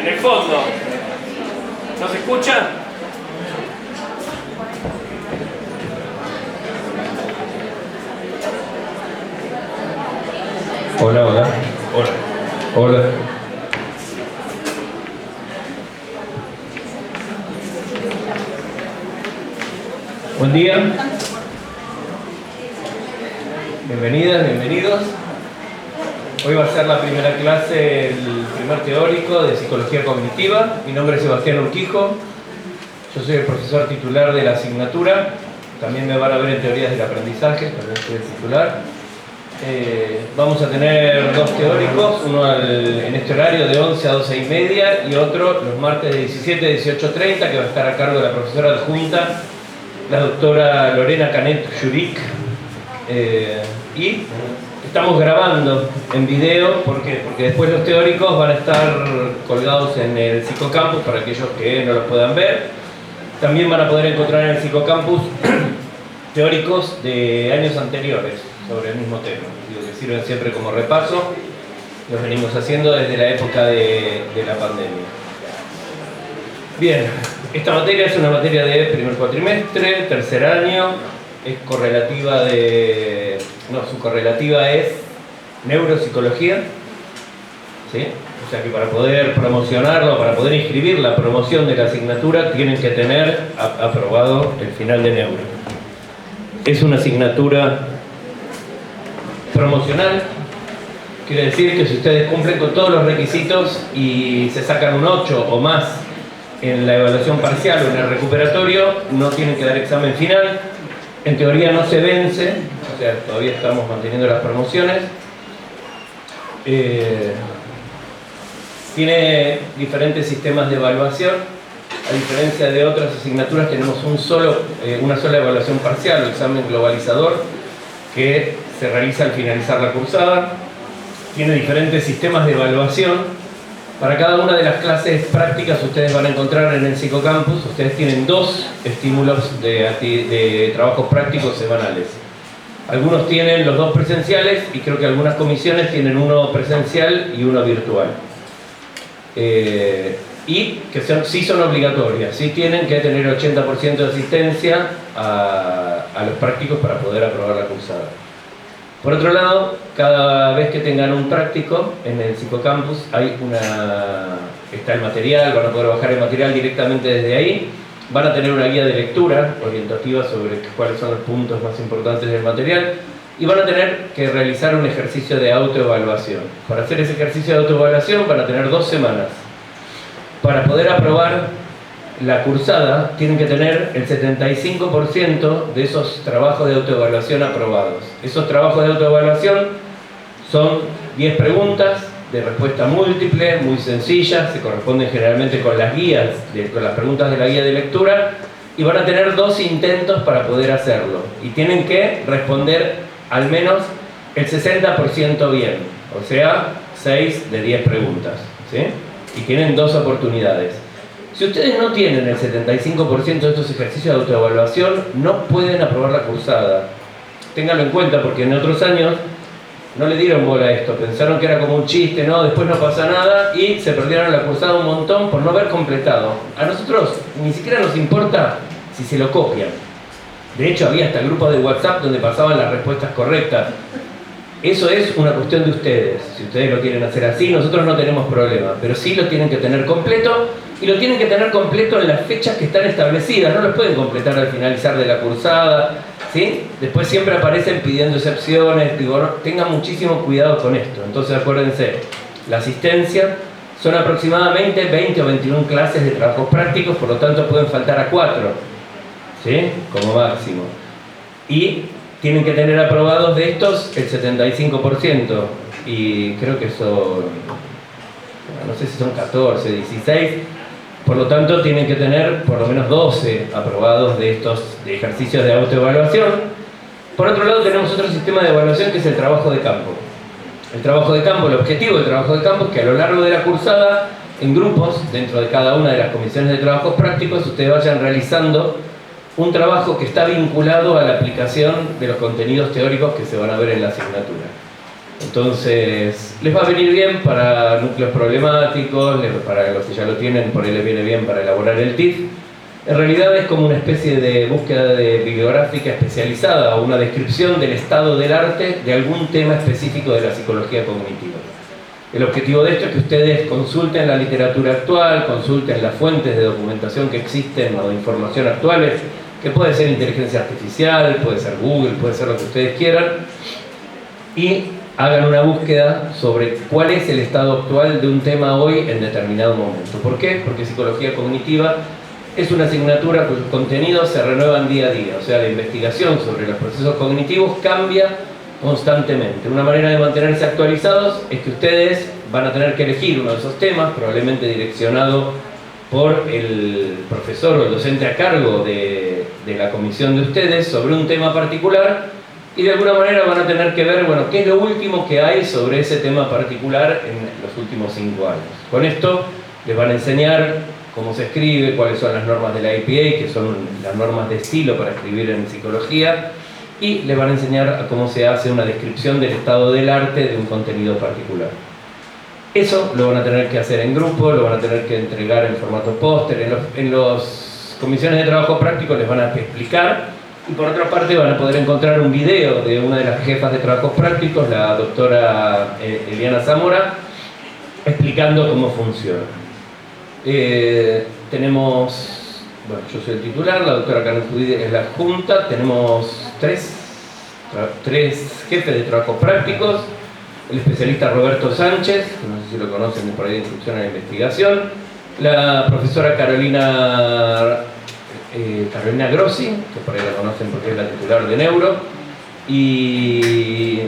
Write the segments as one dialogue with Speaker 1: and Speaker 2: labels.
Speaker 1: En el fondo. ¿No se escucha?
Speaker 2: Hola, hola.
Speaker 1: Hola.
Speaker 2: Hola. Buen día. Bienvenidas, bienvenidos. Hoy va a ser la primera clase, el primer teórico de Psicología Cognitiva. Mi nombre es Sebastián Urquijo. Yo soy el profesor titular de la asignatura. También me van a ver en Teorías del Aprendizaje, también soy el titular. Vamos a tener dos teóricos, uno en este horario de 11 a 12 y media y otro los martes de 17 a 18:30, que va a estar a cargo de la profesora adjunta, la doctora Lorena Canet Juric. Y estamos grabando en video porque después los teóricos van a estar colgados en el Psicocampus para aquellos que no los puedan ver. También van a poder encontrar en el Psicocampus teóricos de años anteriores sobre el mismo tema, que sirven siempre como repaso. Los venimos haciendo desde la época de la pandemia. Bien, esta materia es una materia de primer cuatrimestre, tercer año, es correlativa de... no, su correlativa es neuropsicología, ¿sí? O sea que para poder promocionarlo, para poder inscribir la promoción de la asignatura, tienen que tener aprobado el final de neuro. Es una asignatura promocional, quiere decir que si ustedes cumplen con todos los requisitos y se sacan un 8 o más en la evaluación parcial o en el recuperatorio, no tienen que dar examen final. En teoría no se vence, o sea, todavía estamos manteniendo las promociones. Tiene diferentes sistemas de evaluación. A diferencia de otras asignaturas, tenemos una sola evaluación parcial o examen globalizador que se realiza al finalizar la cursada. Tiene diferentes sistemas de evaluación. Para cada una de las clases prácticas ustedes van a encontrar en el Psicocampus, ustedes tienen 2 estímulos de trabajos prácticos semanales. Algunos tienen los 2 presenciales y creo que algunas comisiones tienen uno presencial y uno virtual. Y que sí son obligatorias, sí tienen que tener 80% de asistencia a los prácticos para poder aprobar la cursada. Por otro lado, cada vez que tengan un práctico en el Psicocampus está el material, van a poder bajar el material directamente desde ahí, van a tener una guía de lectura orientativa sobre cuáles son los puntos más importantes del material y van a tener que realizar un ejercicio de autoevaluación. Para hacer ese ejercicio de autoevaluación van a tener 2 semanas. Para poder aprobar la cursada tienen que tener el 75% de esos trabajos de autoevaluación aprobados. Esos trabajos de autoevaluación son 10 preguntas de respuesta múltiple, muy sencillas, se corresponden generalmente con las guías, con las preguntas de la guía de lectura, y van a tener 2 intentos para poder hacerlo. Y tienen que responder al menos el 60% bien, o sea, 6 de 10 preguntas, ¿sí? Y tienen 2 oportunidades. Si ustedes no tienen el 75% de estos ejercicios de autoevaluación, no pueden aprobar la cursada. Ténganlo en cuenta porque en otros años no le dieron bola a esto, pensaron que era como un chiste, ¿no? Después no pasa nada y se perdieron la cursada un montón por no haber completado. A nosotros ni siquiera nos importa si se lo copian. De hecho, había hasta grupos de WhatsApp donde pasaban las respuestas correctas. Eso es una cuestión de ustedes. Si ustedes lo quieren hacer así, nosotros no tenemos problema, pero sí lo tienen que tener completo. Y lo tienen que tener completo en las fechas que están establecidas, no los pueden completar al finalizar de la cursada, ¿sí? Después siempre aparecen pidiendo excepciones, digo, no, tengan muchísimo cuidado con esto. Entonces acuérdense, la asistencia son aproximadamente 20 o 21 clases de trabajos prácticos, por lo tanto pueden faltar a 4, ¿sí? Como máximo. Y tienen que tener aprobados de estos el 75%, y creo que son, no sé si son 14, 16, por lo tanto tienen que tener por lo menos 12 aprobados de estos ejercicios de autoevaluación. Por otro lado tenemos otro sistema de evaluación que es el trabajo de campo. El trabajo de campo, el objetivo del trabajo de campo es que a lo largo de la cursada, en grupos, dentro de cada una de las comisiones de trabajos prácticos, ustedes vayan realizando un trabajo que está vinculado a la aplicación de los contenidos teóricos que se van a ver en la asignatura. Entonces, les va a venir bien para núcleos problemáticos, para los que ya lo tienen, por ahí les viene bien para elaborar el TIF. En realidad es como una especie de búsqueda bibliográfica especializada o una descripción del estado del arte de algún tema específico de la psicología cognitiva. El objetivo de esto es que ustedes consulten la literatura actual, consulten las fuentes de documentación que existen o de información actuales, que puede ser inteligencia artificial, puede ser Google, puede ser lo que ustedes quieran, y hagan una búsqueda sobre cuál es el estado actual de un tema hoy en determinado momento. ¿Por qué? Porque psicología cognitiva es una asignatura cuyos contenidos se renuevan día a día, o sea, la investigación sobre los procesos cognitivos cambia constantemente. Una manera de mantenerse actualizados es que ustedes van a tener que elegir uno de esos temas, probablemente direccionado por el profesor o el docente a cargo de la comisión de ustedes sobre un tema particular, y de alguna manera van a tener que ver, bueno, qué es lo último que hay sobre ese tema particular en los últimos 5 años. Con esto les van a enseñar cómo se escribe, cuáles son las normas de la APA, que son las normas de estilo para escribir en psicología, y les van a enseñar a cómo se hace una descripción del estado del arte de un contenido particular. Eso lo van a tener que hacer en grupo, lo van a tener que entregar en formato póster, en las comisiones de trabajo práctico les van a explicar, y por otra parte van a poder encontrar un video de una de las jefas de trabajos prácticos, la doctora Eliana Zamora, explicando cómo funciona. Tenemos, bueno, yo soy el titular, la doctora Karen Judide es la adjunta, tenemos tres jefes de trabajos prácticos, el especialista Roberto Sánchez, no sé si lo conocen de por ahí de instrucción en la investigación, la profesora Carolina Grossi, que por ahí la conocen porque es la titular de Neuro, y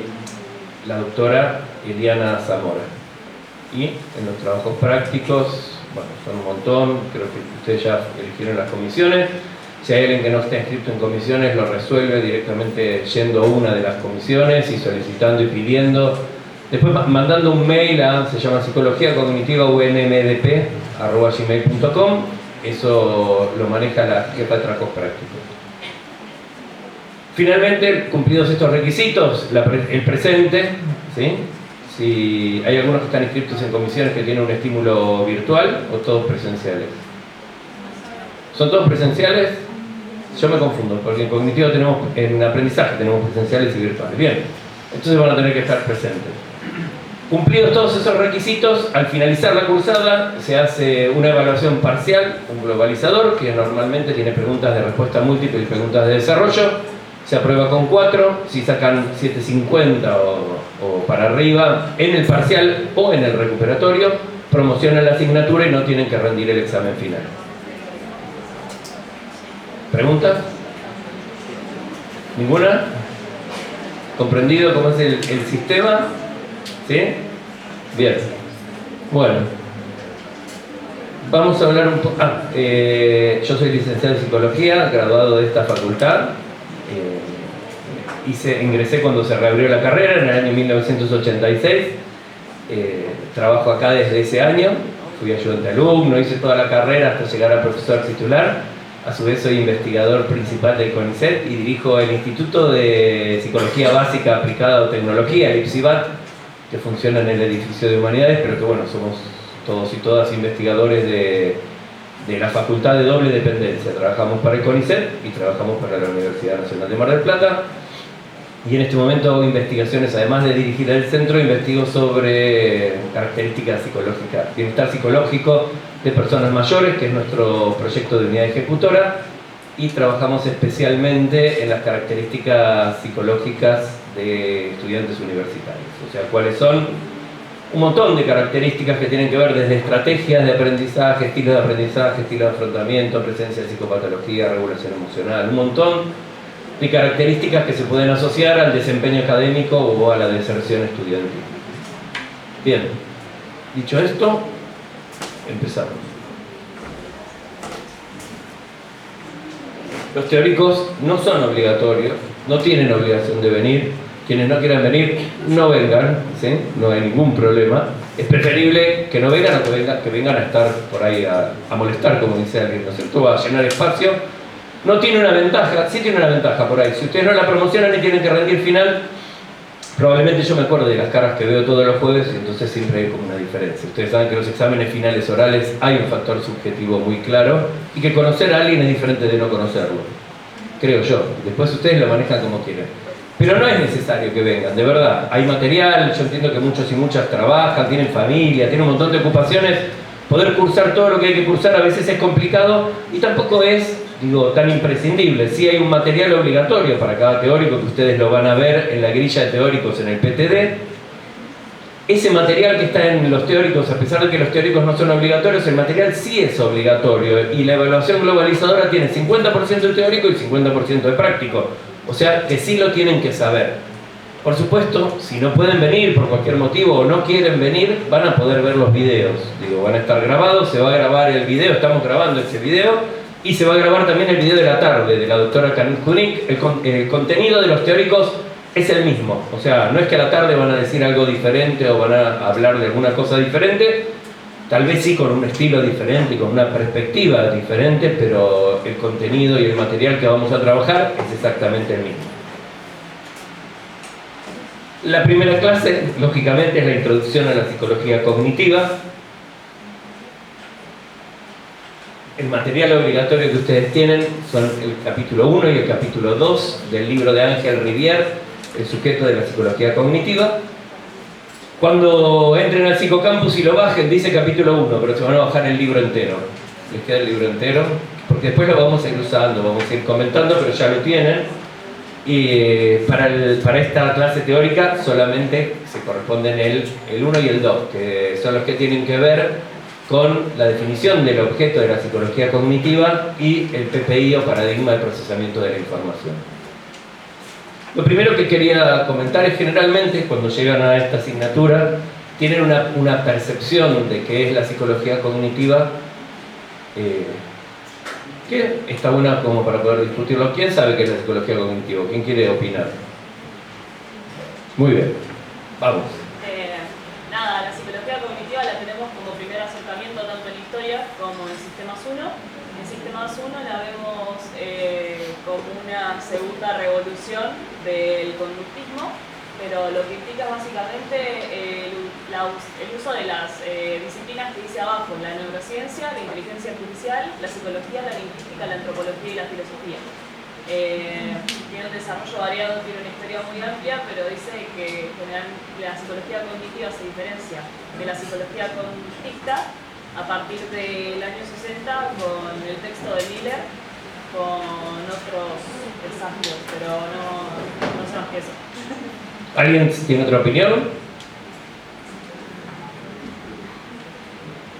Speaker 2: la doctora Eliana Zamora. Y en los trabajos prácticos, bueno, son un montón, creo que ustedes ya eligieron las comisiones. Si hay alguien que no está inscrito en comisiones, lo resuelve directamente yendo a una de las comisiones y solicitando y pidiendo. Después mandando un mail se llama psicologiacognitiva.unmdp@gmail.com. Eso lo maneja la jefa de trabajos prácticos. Finalmente, cumplidos estos requisitos, el presente, ¿sí? Si hay algunos que están inscritos en comisiones que tienen un estímulo virtual o todos presenciales. ¿Son todos presenciales? Yo me confundo, porque en cognitivo en aprendizaje tenemos presenciales y virtuales. Bien, entonces van a tener que estar presentes. Cumplidos todos esos requisitos, al finalizar la cursada se hace una evaluación parcial, un globalizador, que normalmente tiene preguntas de respuesta múltiple y preguntas de desarrollo. Se aprueba con 4, si sacan 750 o para arriba en el parcial o en el recuperatorio, promocionan la asignatura y no tienen que rendir el examen final. ¿Preguntas? ¿Ninguna? ¿Comprendido cómo es el sistema? ¿Sí? Bien. Bueno. Vamos a hablar un poco... yo soy licenciado en Psicología, graduado de esta facultad. Ingresé cuando se reabrió la carrera, en el año 1986. Trabajo acá desde ese año. Fui ayudante alumno, hice toda la carrera hasta llegar a profesor titular. A su vez soy investigador principal del CONICET y dirijo el Instituto de Psicología Básica Aplicada o Tecnología, el IPSIBAT, que funciona en el edificio de Humanidades, pero que bueno, somos todos y todas investigadores de la Facultad de Doble Dependencia. Trabajamos para el CONICET y trabajamos para la Universidad Nacional de Mar del Plata. Y en este momento hago investigaciones, además de dirigir el centro, investigo sobre características psicológicas, bienestar psicológico de personas mayores, que es nuestro proyecto de unidad ejecutora, y trabajamos especialmente en las características psicológicas de estudiantes universitarios. O sea, cuáles son un montón de características que tienen que ver desde estrategias de aprendizaje, estilo de afrontamiento, presencia de psicopatología, regulación emocional, un montón de características que se pueden asociar al desempeño académico o a la deserción estudiantil. Bien, dicho esto, empezamos. Los teóricos no son obligatorios, no tienen obligación de venir. Quienes no quieran venir, no vengan, ¿sí? No hay ningún problema. Es preferible que no vengan o que vengan a estar por ahí a molestar, como dice alguien, ¿no es cierto? A llenar espacio. No tiene una ventaja, sí tiene una ventaja por ahí. Si ustedes no la promocionan y tienen que rendir final, Probablemente yo me acuerdo de las caras que veo todos los jueves y entonces siempre hay como una diferencia. Ustedes saben que los exámenes finales orales hay un factor subjetivo muy claro y que conocer a alguien es diferente de no conocerlo. Creo yo. Después ustedes lo manejan como quieran. Pero no es necesario que vengan, de verdad. Hay material, yo entiendo que muchos y muchas trabajan, tienen familia, tienen un montón de ocupaciones. Poder cursar todo lo que hay que cursar a veces es complicado y tampoco es, tan imprescindible. Sí hay un material obligatorio para cada teórico que ustedes lo van a ver en la grilla de teóricos en el PTD. Ese material que está en los teóricos, a pesar de que los teóricos no son obligatorios, el material sí es obligatorio y la evaluación globalizadora tiene 50% de teórico y 50% de práctico. O sea que sí lo tienen que saber. Por supuesto, si no pueden venir por cualquier motivo o no quieren venir, van a poder ver los videos. Van a estar grabados, se va a grabar el video, estamos grabando ese video, y se va a grabar también el video de la tarde de la doctora Kanit Kunik. El contenido de los teóricos es el mismo. O sea, no es que a la tarde van a decir algo diferente o van a hablar de alguna cosa diferente, tal vez sí con un estilo diferente y con una perspectiva diferente, pero el contenido y el material que vamos a trabajar es exactamente el mismo. La primera clase, lógicamente, es la introducción a la psicología cognitiva. El material obligatorio que ustedes tienen son el capítulo 1 y el capítulo 2 del libro de Ángel Rivière, El sujeto de la psicología cognitiva. Cuando entren al psicocampus y lo bajen, dice capítulo 1, pero se van a bajar el libro entero. Les queda el libro entero, porque después lo vamos a ir usando, vamos a ir comentando, pero ya lo tienen. Y para esta clase teórica solamente se corresponden el 1 y el 2, que son los que tienen que ver con la definición del objeto de la psicología cognitiva y el PPI o paradigma de procesamiento de la información. Lo primero que quería comentar es generalmente cuando llegan a esta asignatura tienen una percepción de qué es la psicología cognitiva que está buena como para poder discutirlo. ¿Quién sabe qué es la psicología cognitiva? ¿Quién quiere opinar? Muy bien, vamos.
Speaker 3: La psicología cognitiva la tenemos como primer acercamiento tanto en historia como en Sistemas 1. En Sistemas 1 la vemos como una segunda revolución del conductismo, pero lo que implica básicamente el uso de las disciplinas que dice abajo: la neurociencia, la inteligencia artificial, la psicología, la lingüística, la antropología y la filosofía. Tiene un desarrollo variado, tiene una historia muy amplia, pero dice que la psicología cognitiva se diferencia de la psicología conductista a partir del año 60 con el texto de Miller, con otros desafíos, pero no son más que eso.
Speaker 2: ¿Alguien tiene otra opinión?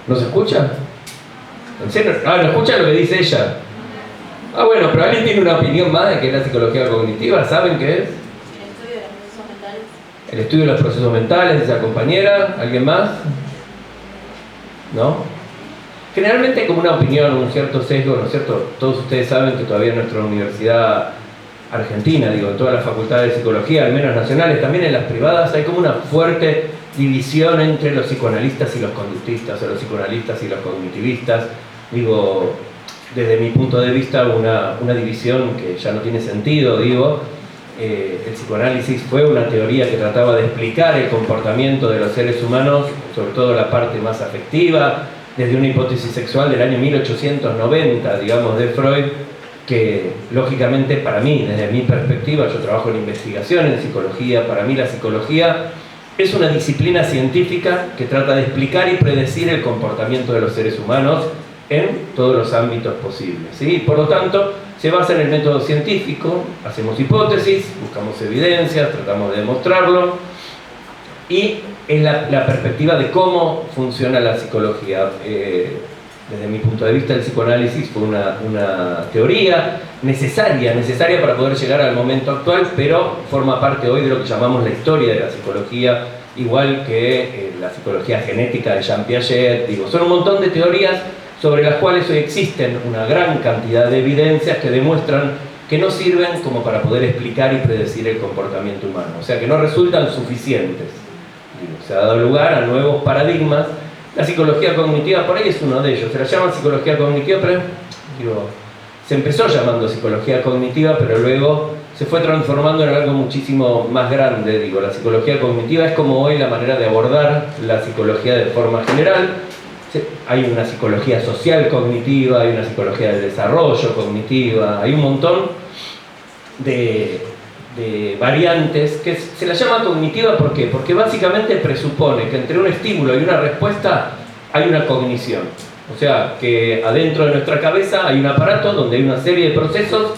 Speaker 2: ¿No se escucha? ¿En serio? ¿No escucha lo que dice ella? Bueno, pero ¿alguien tiene una opinión más de qué es la psicología cognitiva? ¿Saben qué es?
Speaker 3: El estudio de los procesos mentales.
Speaker 2: El estudio de los procesos mentales, esa compañera. ¿Alguien más? ¿No? Generalmente hay como una opinión, un cierto sesgo, ¿no es cierto? Todos ustedes saben que todavía en nuestra universidad argentina, en todas las facultades de psicología, al menos nacionales, también en las privadas, hay como una fuerte división entre los psicoanalistas y los conductistas, o los psicoanalistas y los cognitivistas. Desde mi punto de vista, una división que ya no tiene sentido. El psicoanálisis fue una teoría que trataba de explicar el comportamiento de los seres humanos, sobre todo la parte más afectiva, desde una hipótesis sexual del año 1890, de Freud, que lógicamente para mí, desde mi perspectiva, yo trabajo en investigación en psicología, para mí la psicología es una disciplina científica que trata de explicar y predecir el comportamiento de los seres humanos en todos los ámbitos posibles, ¿sí? Por lo tanto, se basa en el método científico, hacemos hipótesis, buscamos evidencias, tratamos de demostrarlo, y es la perspectiva de cómo funciona la psicología. Desde mi punto de vista, el psicoanálisis fue una teoría necesaria para poder llegar al momento actual, pero forma parte hoy de lo que llamamos la historia de la psicología, igual que la psicología genética de Jean Piaget. Son un montón de teorías sobre las cuales hoy existen una gran cantidad de evidencias que demuestran que no sirven como para poder explicar y predecir el comportamiento humano, o sea que no resultan suficientes. Se ha dado lugar a nuevos paradigmas. La psicología cognitiva por ahí es uno de ellos. Se la llama psicología cognitiva, pero se empezó llamando psicología cognitiva, pero luego se fue transformando en algo muchísimo más grande. Digo, la psicología cognitiva es como hoy la manera de abordar la psicología de forma general. Hay una psicología social cognitiva, hay una psicología del desarrollo cognitiva, hay un montón de variantes que se la llama cognitiva. ¿Por qué? Porque básicamente presupone que entre un estímulo y una respuesta hay una cognición. O sea, que adentro de nuestra cabeza hay un aparato donde hay una serie de procesos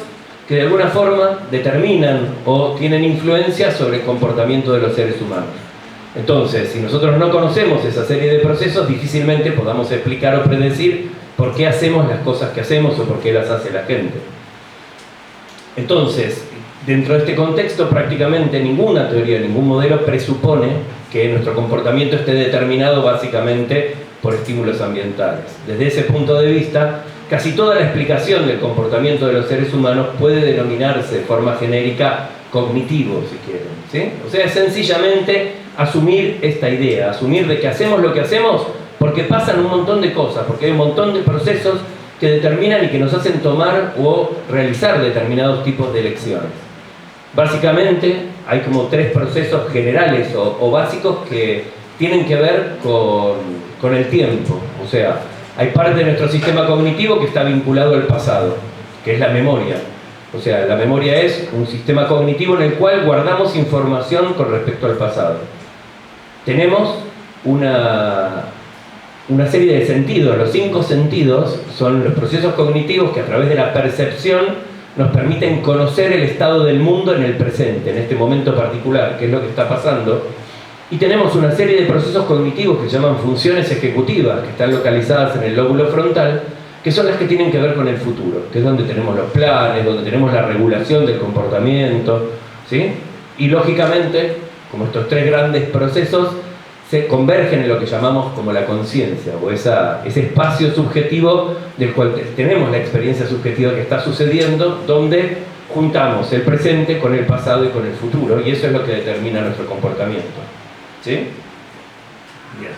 Speaker 2: que de alguna forma determinan o tienen influencia sobre el comportamiento de los seres humanos. Entonces, si nosotros no conocemos esa serie de procesos, difícilmente podamos explicar o predecir por qué hacemos las cosas que hacemos o por qué las hace la gente. Entonces, dentro de este contexto, prácticamente ninguna teoría, ningún modelo presupone que nuestro comportamiento esté determinado básicamente por estímulos ambientales. Desde ese punto de vista, casi toda la explicación del comportamiento de los seres humanos puede denominarse de forma genérica cognitivo, si quieren, ¿sí? O sea, es sencillamente asumir esta idea, asumir de que hacemos lo que hacemos porque pasan un montón de cosas, porque hay un montón de procesos que determinan y que nos hacen tomar o realizar determinados tipos de elecciones. Básicamente hay como tres procesos generales o básicos que tienen que ver con el tiempo. O sea, hay parte de nuestro sistema cognitivo que está vinculado al pasado, que es la memoria. O sea, la memoria es un sistema cognitivo en el cual guardamos información con respecto al pasado. Tenemos una serie de sentidos. Los 5 sentidos son los procesos cognitivos que a través de la percepción nos permiten conocer el estado del mundo en el presente, en este momento particular, que es lo que está pasando. Y tenemos una serie de procesos cognitivos que se llaman funciones ejecutivas, que están localizadas en el lóbulo frontal, que son las que tienen que ver con el futuro, que es donde tenemos los planes, donde tenemos la regulación del comportamiento, ¿sí? Y lógicamente, como estos tres grandes procesos se convergen en lo que llamamos como la conciencia, o ese espacio subjetivo del cual tenemos la experiencia subjetiva que está sucediendo, donde juntamos el presente con el pasado y con el futuro, y eso es lo que determina nuestro comportamiento. ¿Sí? Bien.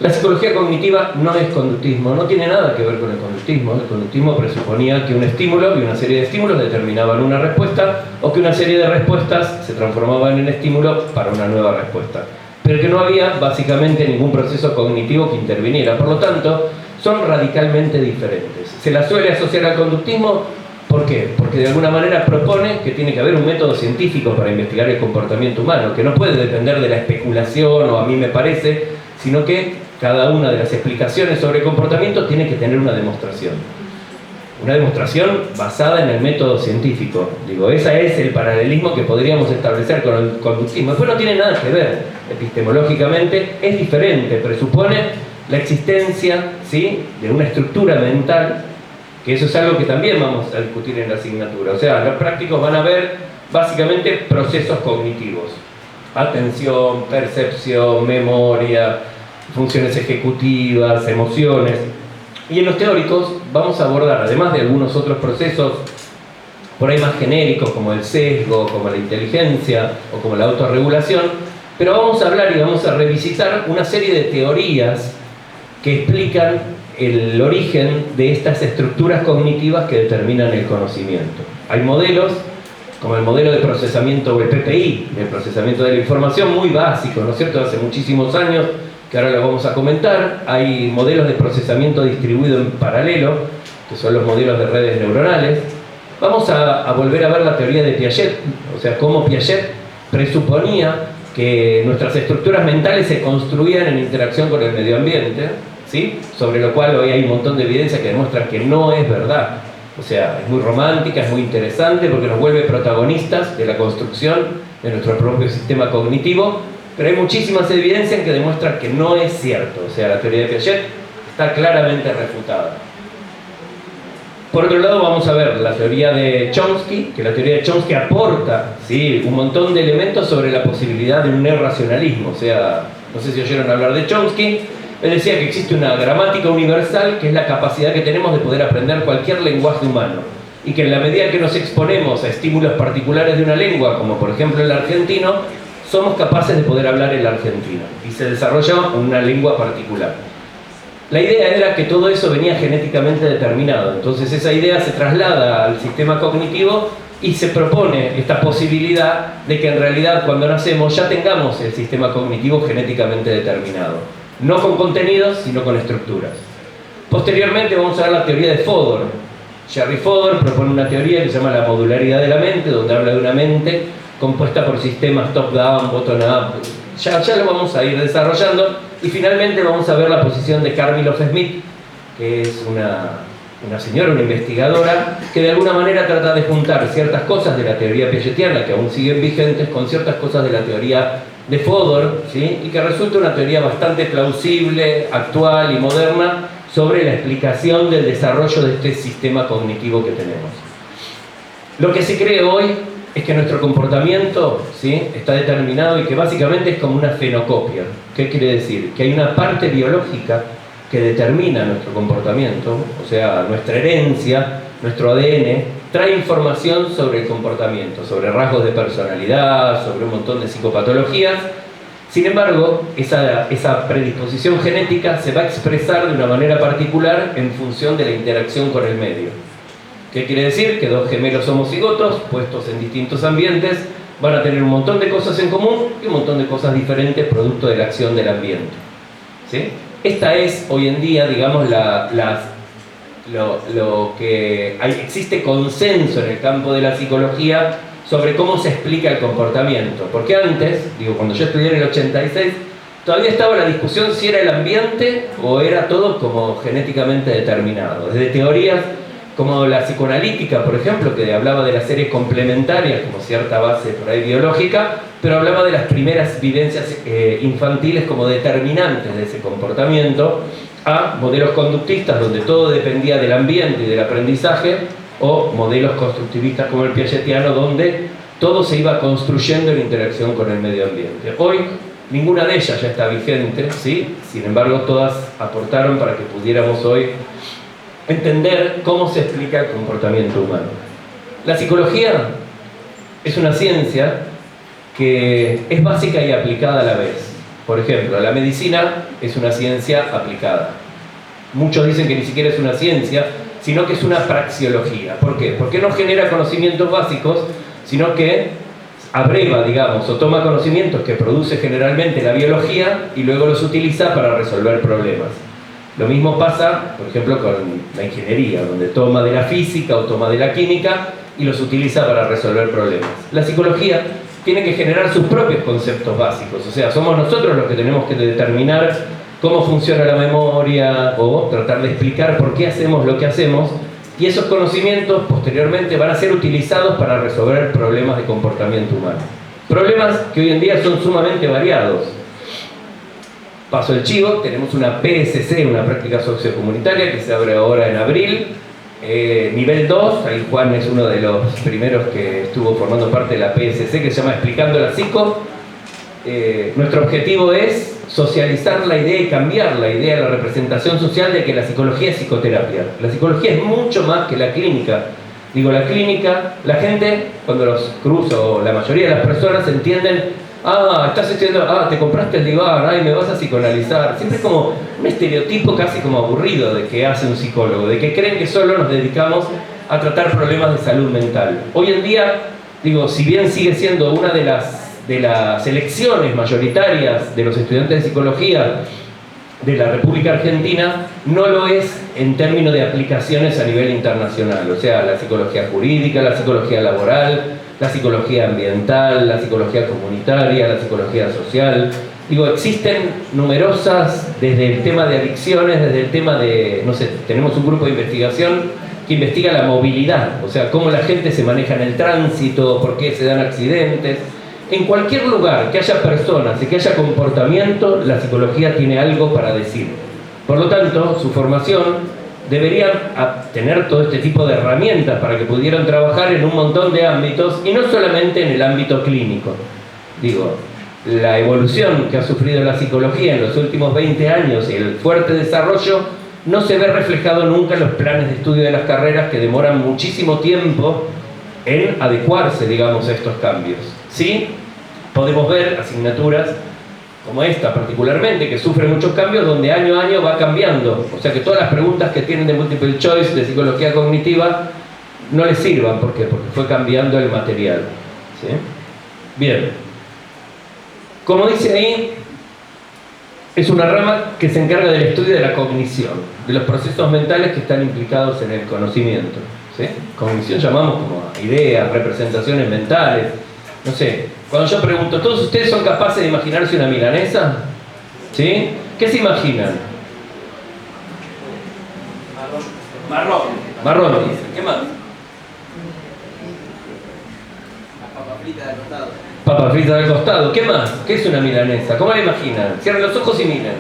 Speaker 2: La psicología cognitiva no es conductismo, no tiene nada que ver con el conductismo. El conductismo presuponía que un estímulo y una serie de estímulos determinaban una respuesta, o que una serie de respuestas se transformaban en estímulo para una nueva respuesta, pero que no había básicamente ningún proceso cognitivo que interviniera. Por lo tanto, son radicalmente diferentes. Se la suele asociar al conductismo. ¿Por qué? Porque de alguna manera propone que tiene que haber un método científico para investigar el comportamiento humano, que no puede depender de la especulación o a mí me parece, sino que cada una de las explicaciones sobre el comportamiento tiene que tener una demostración. Una demostración basada en el método científico. Digo, ese es el paralelismo que podríamos establecer con el conductismo. Después no tiene nada que ver, epistemológicamente es diferente, presupone la existencia, ¿sí?, de una estructura mental, que eso es algo que también vamos a discutir en la asignatura. O sea, los prácticos van a ver básicamente procesos cognitivos: atención, percepción, memoria, funciones ejecutivas, emociones. Y en los teóricos vamos a abordar, además de algunos otros procesos por ahí más genéricos, como el sesgo, como la inteligencia o como la autorregulación, pero vamos a hablar y vamos a revisitar una serie de teorías que explican el origen de estas estructuras cognitivas que determinan el conocimiento. Hay modelos, como el modelo de procesamiento, o el PPI, el procesamiento de la información, muy básico, ¿no es cierto?, hace muchísimos años, que ahora lo vamos a comentar. Hay modelos de procesamiento distribuido en paralelo, que son los modelos de redes neuronales. Vamos a volver a ver la teoría de Piaget, o sea, cómo Piaget presuponía que nuestras estructuras mentales se construían en interacción con el medio ambiente, ¿sí?, sobre lo cual hoy hay un montón de evidencia que demuestra que no es verdad. O sea, es muy romántica, es muy interesante porque nos vuelve protagonistas de la construcción de nuestro propio sistema cognitivo, pero hay muchísimas evidencias que demuestran que no es cierto. O sea, la teoría de Piaget está claramente refutada. Por otro lado, vamos a ver la teoría de Chomsky, que la teoría de Chomsky aporta, ¿sí?, un montón de elementos sobre la posibilidad de un neorracionalismo. O sea, no sé si oyeron hablar de Chomsky. Él decía que existe una gramática universal, que es la capacidad que tenemos de poder aprender cualquier lenguaje humano, y que en la medida que nos exponemos a estímulos particulares de una lengua, como por ejemplo el argentino, somos capaces de poder hablar el argentino, y se desarrolla una lengua particular. La idea era que todo eso venía genéticamente determinado. Entonces esa idea se traslada al sistema cognitivo y se propone esta posibilidad de que en realidad cuando nacemos ya tengamos el sistema cognitivo genéticamente determinado, no con contenidos, sino con estructuras. Posteriormente vamos a ver la teoría de Fodor. Jerry Fodor propone una teoría que se llama la modularidad de la mente, donde habla de una mente compuesta por sistemas top-down, bottom-up. Ya lo vamos a ir desarrollando. Y finalmente vamos a ver la posición de Carl Milhoff Smith, que es una señora, una investigadora, que de alguna manera trata de juntar ciertas cosas de la teoría piagetiana, que aún siguen vigentes, con ciertas cosas de la teoría de Fodor, ¿sí? Y que resulta una teoría bastante plausible, actual y moderna, sobre la explicación del desarrollo de este sistema cognitivo que tenemos. Lo que se cree hoy es que nuestro comportamiento, ¿sí?, está determinado y que básicamente es como una fenocopia. ¿Qué quiere decir? Que hay una parte biológica que determina nuestro comportamiento, o sea, nuestra herencia, nuestro ADN, trae información sobre el comportamiento, sobre rasgos de personalidad, sobre un montón de psicopatologías. Sin embargo, esa predisposición genética se va a expresar de una manera particular en función de la interacción con el medio. ¿Qué quiere decir? Que dos gemelos homocigotos, puestos en distintos ambientes, van a tener un montón de cosas en común y un montón de cosas diferentes producto de la acción del ambiente. ¿Sí? Esta es, hoy en día, digamos, lo que existe consenso en el campo de la psicología sobre cómo se explica el comportamiento. Porque antes, cuando yo estudié en el 86, todavía estaba la discusión si era el ambiente o era todo como genéticamente determinado. Desde teorías como la psicoanalítica, por ejemplo, que hablaba de las series complementarias como cierta base por ahí biológica, pero hablaba de las primeras vivencias infantiles como determinantes de ese comportamiento, a modelos conductistas donde todo dependía del ambiente y del aprendizaje, o modelos constructivistas como el piagetiano, donde todo se iba construyendo en interacción con el medio ambiente. Hoy ninguna de ellas ya está vigente, ¿sí? Sin embargo todas aportaron para que pudiéramos hoy entender cómo se explica el comportamiento humano. La psicología es una ciencia que es básica y aplicada a la vez. Por ejemplo, la medicina es una ciencia aplicada. Muchos dicen que ni siquiera es una ciencia, sino que es una praxeología. ¿Por qué? Porque no genera conocimientos básicos, sino que abreva, digamos, o toma conocimientos que produce generalmente la biología y luego los utiliza para resolver problemas. Lo mismo pasa, por ejemplo, con la ingeniería, donde toma de la física o toma de la química y los utiliza para resolver problemas. La psicología tiene que generar sus propios conceptos básicos, o sea, somos nosotros los que tenemos que determinar cómo funciona la memoria o tratar de explicar por qué hacemos lo que hacemos, y esos conocimientos posteriormente van a ser utilizados para resolver problemas de comportamiento humano. Problemas que hoy en día son sumamente variados. Paso el chivo, tenemos una PSC, una práctica sociocomunitaria, que se abre ahora en abril, nivel 2, ahí Juan es uno de los primeros que estuvo formando parte de la PSC, que se llama Explicando la Psico. Nuestro objetivo es socializar la idea y cambiar la idea de la representación social de que la psicología es psicoterapia. La psicología es mucho más que la clínica. Digo, la clínica, la gente, cuando los cruzo, la mayoría de las personas entienden: estás estudiando, te compraste el diván, me vas a psicoanalizar. Siempre es como un estereotipo casi como aburrido de que hace un psicólogo, de que creen que solo nos dedicamos a tratar problemas de salud mental. Hoy en día, si bien sigue siendo una de las elecciones mayoritarias de los estudiantes de psicología de la República Argentina, no lo es en términos de aplicaciones a nivel internacional. O sea, la psicología jurídica, la psicología laboral, la psicología ambiental, la psicología comunitaria, la psicología social. Existen numerosas, desde el tema de adicciones, desde el tema de, tenemos un grupo de investigación que investiga la movilidad, o sea, cómo la gente se maneja en el tránsito, por qué se dan accidentes. En cualquier lugar que haya personas y que haya comportamiento, la psicología tiene algo para decir. Por lo tanto, su formación deberían tener todo este tipo de herramientas para que pudieran trabajar en un montón de ámbitos y no solamente en el ámbito clínico. La evolución que ha sufrido la psicología en los últimos 20 años y el fuerte desarrollo no se ve reflejado nunca en los planes de estudio de las carreras, que demoran muchísimo tiempo en adecuarse, a estos cambios. Sí, podemos ver asignaturas como esta particularmente, que sufre muchos cambios, donde año a año va cambiando. O sea que todas las preguntas que tienen de multiple choice, de psicología cognitiva, no les sirvan. ¿Por qué? Porque fue cambiando el material. ¿Sí? Bien. Como dice ahí, es una rama que se encarga del estudio de la cognición, de los procesos mentales que están implicados en el conocimiento. ¿Sí? Cognición llamamos como ideas, representaciones mentales. No sé, cuando yo pregunto, ¿todos ustedes son capaces de imaginarse una milanesa? ¿Sí? ¿Qué se imaginan?
Speaker 1: Marrón.
Speaker 2: Marrón.
Speaker 1: ¿Qué más?
Speaker 4: Papa frita del costado.
Speaker 2: Papa frita del costado. ¿Qué más? ¿Qué es una milanesa? ¿Cómo la imaginan? Cierren los ojos y miren.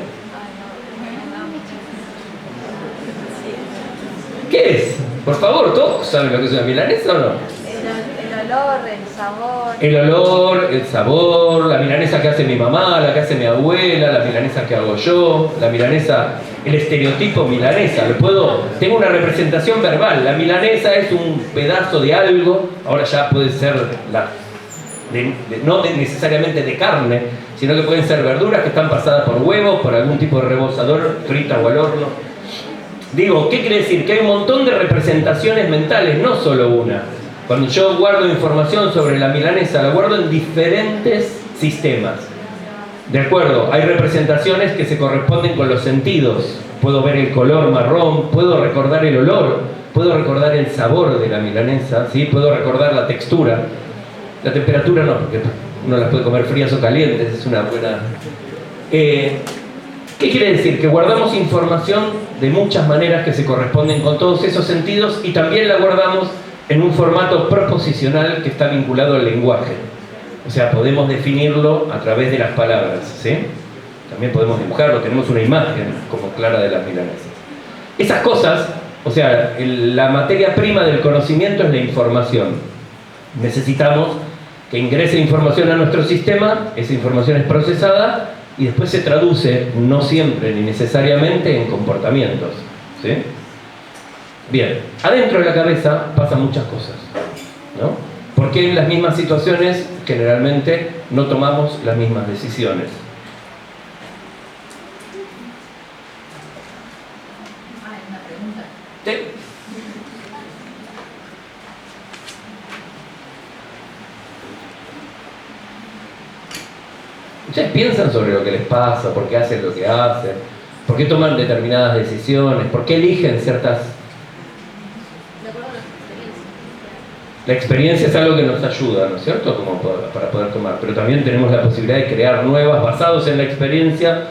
Speaker 2: ¿Qué es? Por favor, ¿todos saben lo que es una milanesa o no?
Speaker 5: El olor, el sabor.
Speaker 2: El olor, el sabor, la milanesa que hace mi mamá, la que hace mi abuela, la milanesa que hago yo, la milanesa, el estereotipo milanesa. Tengo una representación verbal. La milanesa es un pedazo de algo, ahora ya puede ser necesariamente de carne, sino que pueden ser verduras que están pasadas por huevos, por algún tipo de rebozador, frita o al horno. Digo, ¿qué quiere decir? Que hay un montón de representaciones mentales, no solo una. Cuando yo guardo información sobre la milanesa, la guardo en diferentes sistemas. ¿De acuerdo? Hay representaciones que se corresponden con los sentidos. Puedo ver el color marrón, puedo recordar el olor, puedo recordar el sabor de la milanesa, ¿sí? Puedo recordar la textura. La temperatura no, porque uno las puede comer frías o calientes, es una buena... ¿Qué quiere decir? Que guardamos información de muchas maneras que se corresponden con todos esos sentidos y también la guardamos en un formato proposicional que está vinculado al lenguaje. O sea, podemos definirlo a través de las palabras, ¿sí? También podemos dibujarlo, tenemos una imagen como clara de las milanesas. Esas cosas, o sea, la materia prima del conocimiento es la información. Necesitamos que ingrese información a nuestro sistema, esa información es procesada y después se traduce, no siempre ni necesariamente, en comportamientos, ¿sí? Bien, adentro de la cabeza pasan muchas cosas, ¿no? Porque en las mismas situaciones generalmente no tomamos las mismas decisiones.
Speaker 5: Una pregunta.
Speaker 2: ¿Sí? ¿Ustedes piensan sobre lo que les pasa? ¿Por qué hacen lo que hacen? ¿Por qué toman determinadas decisiones? ¿Por qué eligen ciertas...
Speaker 5: De acuerdo a las experiencias.
Speaker 2: La experiencia es algo que nos ayuda, ¿no es cierto? Como para poder tomar. Pero también tenemos la posibilidad de crear nuevas, basados en la experiencia.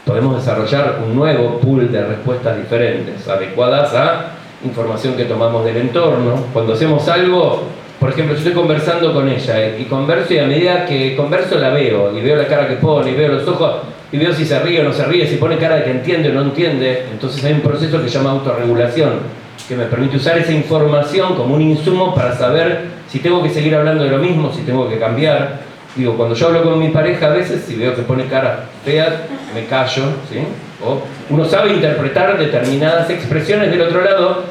Speaker 2: Podemos desarrollar un nuevo pool de respuestas diferentes, adecuadas a información que tomamos del entorno. Cuando hacemos algo, por ejemplo, yo estoy conversando con ella y converso, y a medida que converso la veo, y veo la cara que pone, y veo los ojos, y veo si se ríe o no se ríe, si pone cara de que entiende o no entiende. Entonces hay un proceso que se llama autorregulación, que me permite usar esa información como un insumo para saber si tengo que seguir hablando de lo mismo, si tengo que cambiar. Digo, cuando yo hablo con mi pareja a veces, si veo que pone cara fea, me callo, ¿sí? O uno sabe interpretar determinadas expresiones del otro lado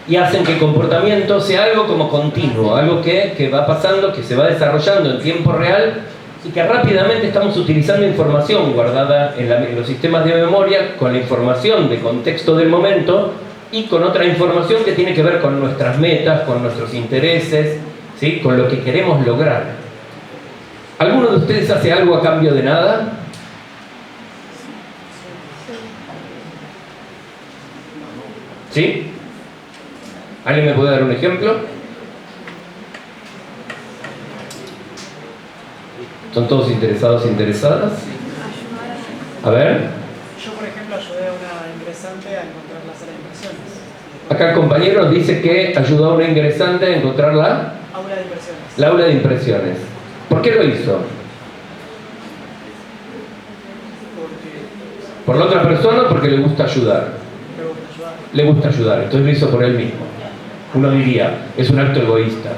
Speaker 2: y hacen que el comportamiento sea algo como continuo, algo que va pasando, que se va desarrollando en tiempo real y que rápidamente estamos utilizando información guardada en los sistemas de memoria con la información de contexto del momento y con otra información que tiene que ver con nuestras metas, con nuestros intereses, ¿sí? Con lo que queremos lograr. ¿Alguno de ustedes hace algo a cambio de nada? ¿Sí? ¿Alguien me puede dar un ejemplo? ¿Son todos interesados e interesadas? A ver.
Speaker 6: Yo, por ejemplo, ayudé a una ingresante a encontrar la sala de inversiones.
Speaker 2: Acá el compañero nos dice que ayudó a una ingresante a encontrar la
Speaker 6: Aula de inversiones.
Speaker 2: aula de impresiones. ¿Por qué lo hizo?
Speaker 6: Porque
Speaker 2: ¿Por la otra persona o porque le gusta ayudar?
Speaker 6: me gusta ayudar.
Speaker 2: Le gusta ayudar, entonces lo hizo por él mismo. Uno diría, es un acto egoísta.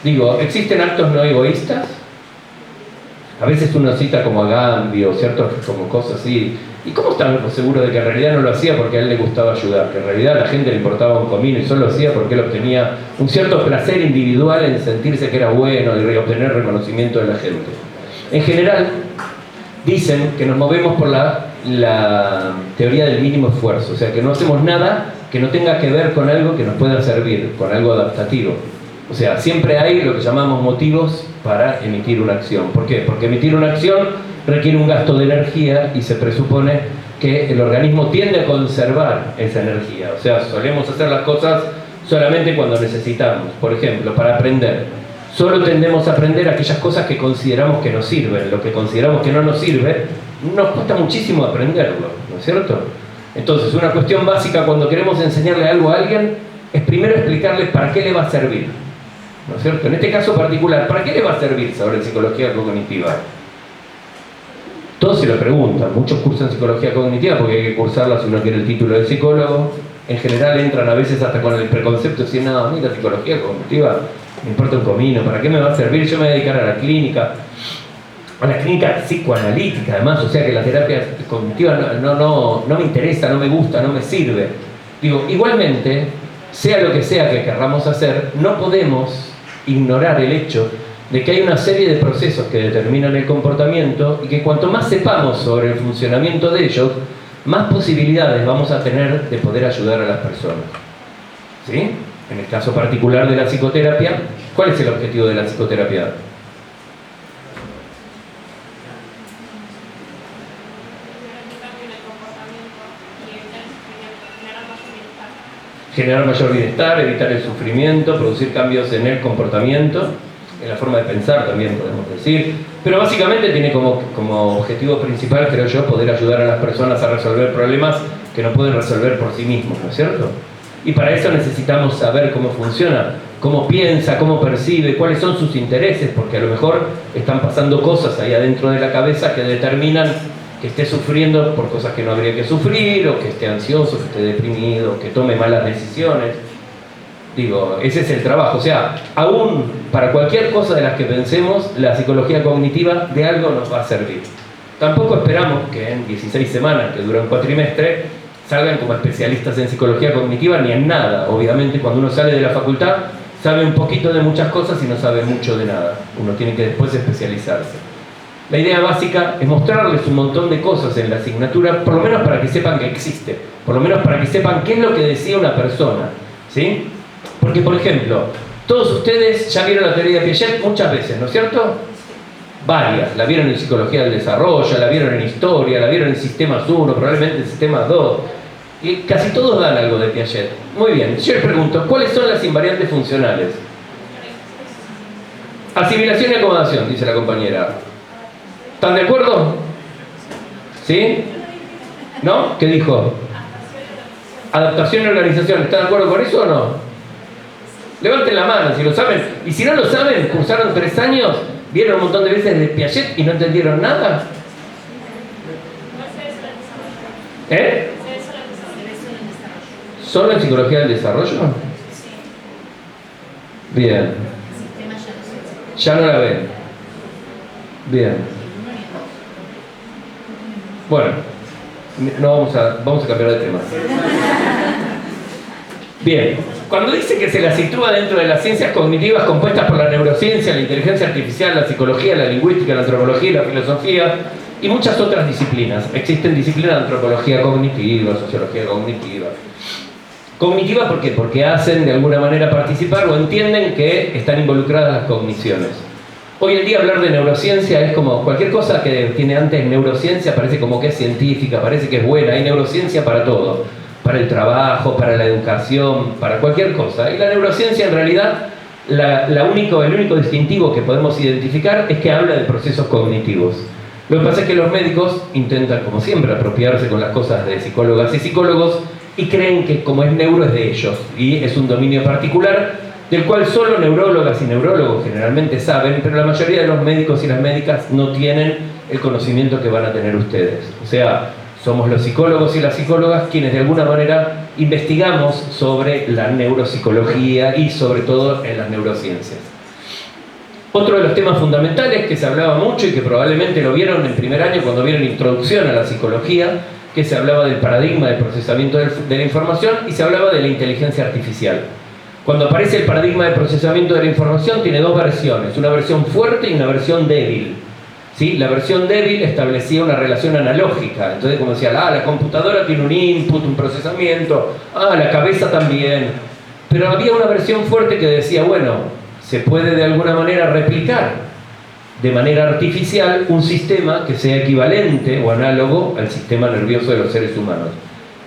Speaker 2: Digo, ¿existen actos no egoístas? A veces uno cita como a Gandhi o ciertas como cosas así. ¿Y cómo están seguros de que en realidad no lo hacía porque a él le gustaba ayudar? Que en realidad a la gente le importaba un comino y solo lo hacía porque él obtenía un cierto placer individual en sentirse que era bueno y obtener reconocimiento de la gente. En general, dicen que nos movemos por la la teoría del mínimo esfuerzo, o sea, que no hacemos nada que no tenga que ver con algo que nos pueda servir, con algo adaptativo. O sea, siempre hay lo que llamamos motivos para emitir una acción. ¿Por qué? Porque emitir una acción requiere un gasto de energía y se presupone que el organismo tiende a conservar esa energía. O sea, solemos hacer las cosas solamente cuando necesitamos. Por ejemplo, para aprender. Solo tendemos a aprender aquellas cosas que consideramos que nos sirven. Lo que consideramos que no nos sirve, nos cuesta muchísimo aprenderlo, ¿no es cierto? Entonces, una cuestión básica cuando queremos enseñarle algo a alguien es primero explicarle para qué le va a servir, ¿no es cierto? En este caso particular, ¿para qué le va a servir saber psicología cognitiva? Todos se lo preguntan, muchos cursan psicología cognitiva porque hay que cursarla si uno quiere el título de psicólogo. En general entran a veces hasta con el preconcepto de decir, no, a mí la psicología cognitiva me importa un comino, ¿para qué me va a servir? Yo me voy a dedicar a la clínica psicoanalítica además, o sea que la terapia cognitiva no me interesa, no me gusta, no me sirve. Digo, igualmente, sea lo que sea que querramos hacer, no podemos ignorar el hecho de que hay una serie de procesos que determinan el comportamiento y que cuanto más sepamos sobre el funcionamiento de ellos, más posibilidades vamos a tener de poder ayudar a las personas. ¿Sí? En el caso particular de la psicoterapia, ¿cuál es el objetivo de la psicoterapia? Generar mayor bienestar, evitar el sufrimiento, producir cambios en el comportamiento, en la forma de pensar también podemos decir, pero básicamente tiene como objetivo principal, creo yo, poder ayudar a las personas a resolver problemas que no pueden resolver por sí mismos, ¿no es cierto? Y para eso necesitamos saber cómo funciona, cómo piensa, cómo percibe, cuáles son sus intereses, porque a lo mejor están pasando cosas ahí adentro de la cabeza que determinan que esté sufriendo por cosas que no habría que sufrir, o que esté ansioso, que esté deprimido, que tome malas decisiones. Digo, ese es el trabajo. O sea, aún para cualquier cosa de las que pensemos, la psicología cognitiva de algo nos va a servir. Tampoco esperamos que en 16 semanas, que dura un cuatrimestre, salgan como especialistas en psicología cognitiva ni en nada. Obviamente, cuando uno sale de la facultad, sabe un poquito de muchas cosas y no sabe mucho de nada. Uno tiene que después especializarse. La idea básica es mostrarles un montón de cosas en la asignatura, por lo menos para que sepan que existe, por lo menos para que sepan qué es lo que decía una persona, ¿sí? Porque, por ejemplo, todos ustedes ya vieron la teoría de Piaget muchas veces, ¿no es cierto? Varias, la vieron en Psicología del Desarrollo, la vieron en Historia, la vieron en Sistemas 1, probablemente en Sistemas 2, y casi todos dan algo de Piaget. Muy bien, yo les pregunto, ¿cuáles son las invariantes funcionales? Asimilación y acomodación, dice la compañera. ¿Están de acuerdo? ¿Sí? ¿No? ¿Qué dijo? Adaptación y organización. ¿Están de acuerdo con eso o no? Levanten la mano si lo saben. Y si no lo saben, cursaron 3 años, vieron un montón de veces de Piaget y no entendieron nada. ¿Eh? ¿Solo en psicología del desarrollo? Bien. Ya no la ven. Bien. Bueno, no vamos a cambiar de tema. Bien, cuando dice que se la sitúa dentro de las ciencias cognitivas compuestas por la neurociencia, la inteligencia artificial, la psicología, la lingüística, la antropología y la filosofía y muchas otras disciplinas. Existen disciplinas de antropología cognitiva, sociología cognitiva. Cognitiva, ¿por qué? Porque hacen de alguna manera participar o entienden que están involucradas las cogniciones. Hoy en día hablar de neurociencia es como cualquier cosa que tiene antes neurociencia parece como que es científica, parece que es buena. Hay neurociencia para todo, para el trabajo, para la educación, para cualquier cosa. Y la neurociencia en realidad, el único distintivo que podemos identificar es que habla de procesos cognitivos. Lo que pasa es que los médicos intentan, como siempre, apropiarse con las cosas de psicólogas y psicólogos y creen que como es neuro es de ellos y es un dominio particular del cual solo neurólogas y neurólogos generalmente saben, pero la mayoría de los médicos y las médicas no tienen el conocimiento que van a tener ustedes. O sea, somos los psicólogos y las psicólogas quienes de alguna manera investigamos sobre la neuropsicología y sobre todo en las neurociencias. Otro de los temas fundamentales que se hablaba mucho y que probablemente lo vieron en primer año cuando vieron Introducción a la Psicología, que se hablaba del paradigma del procesamiento de la información y se hablaba de la inteligencia artificial. Cuando aparece el paradigma de procesamiento de la información tiene 2 versiones, una versión fuerte y una versión débil. ¿sí? La versión débil establecía una relación analógica. Entonces, como decía, la computadora tiene un input, un procesamiento, la cabeza también. Pero había una versión fuerte que decía, bueno, se puede de alguna manera replicar de manera artificial un sistema que sea equivalente o análogo al sistema nervioso de los seres humanos.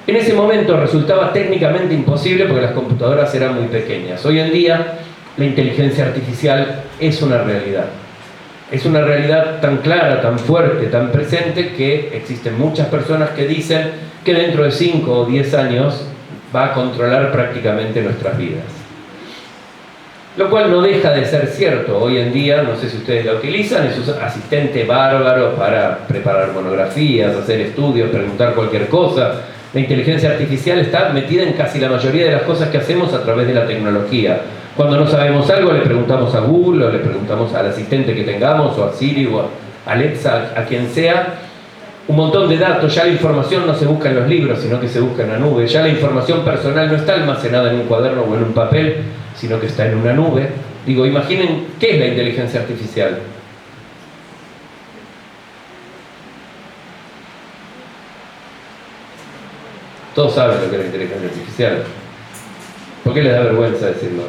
Speaker 2: En ese momento resultaba técnicamente imposible porque las computadoras eran muy pequeñas. Hoy en día la inteligencia artificial es una realidad. Es una realidad tan clara, tan fuerte, tan presente que existen muchas personas que dicen que dentro de 5 o 10 años va a controlar prácticamente nuestras vidas. Lo cual no deja de ser cierto. Hoy en día, no sé si ustedes la utilizan, es un asistente bárbaro para preparar monografías, hacer estudios, preguntar cualquier cosa. La inteligencia artificial está metida en casi la mayoría de las cosas que hacemos a través de la tecnología. Cuando no sabemos algo, le preguntamos a Google, o le preguntamos al asistente que tengamos, o a Siri, o a Alexa, a quien sea. Un montón de datos, ya la información no se busca en los libros, sino que se busca en la nube. Ya la información personal no está almacenada en un cuaderno o en un papel, sino que está en una nube. Digo, imaginen qué es la inteligencia artificial. Todos saben lo que es la inteligencia artificial. ¿Por qué les da vergüenza decirlo?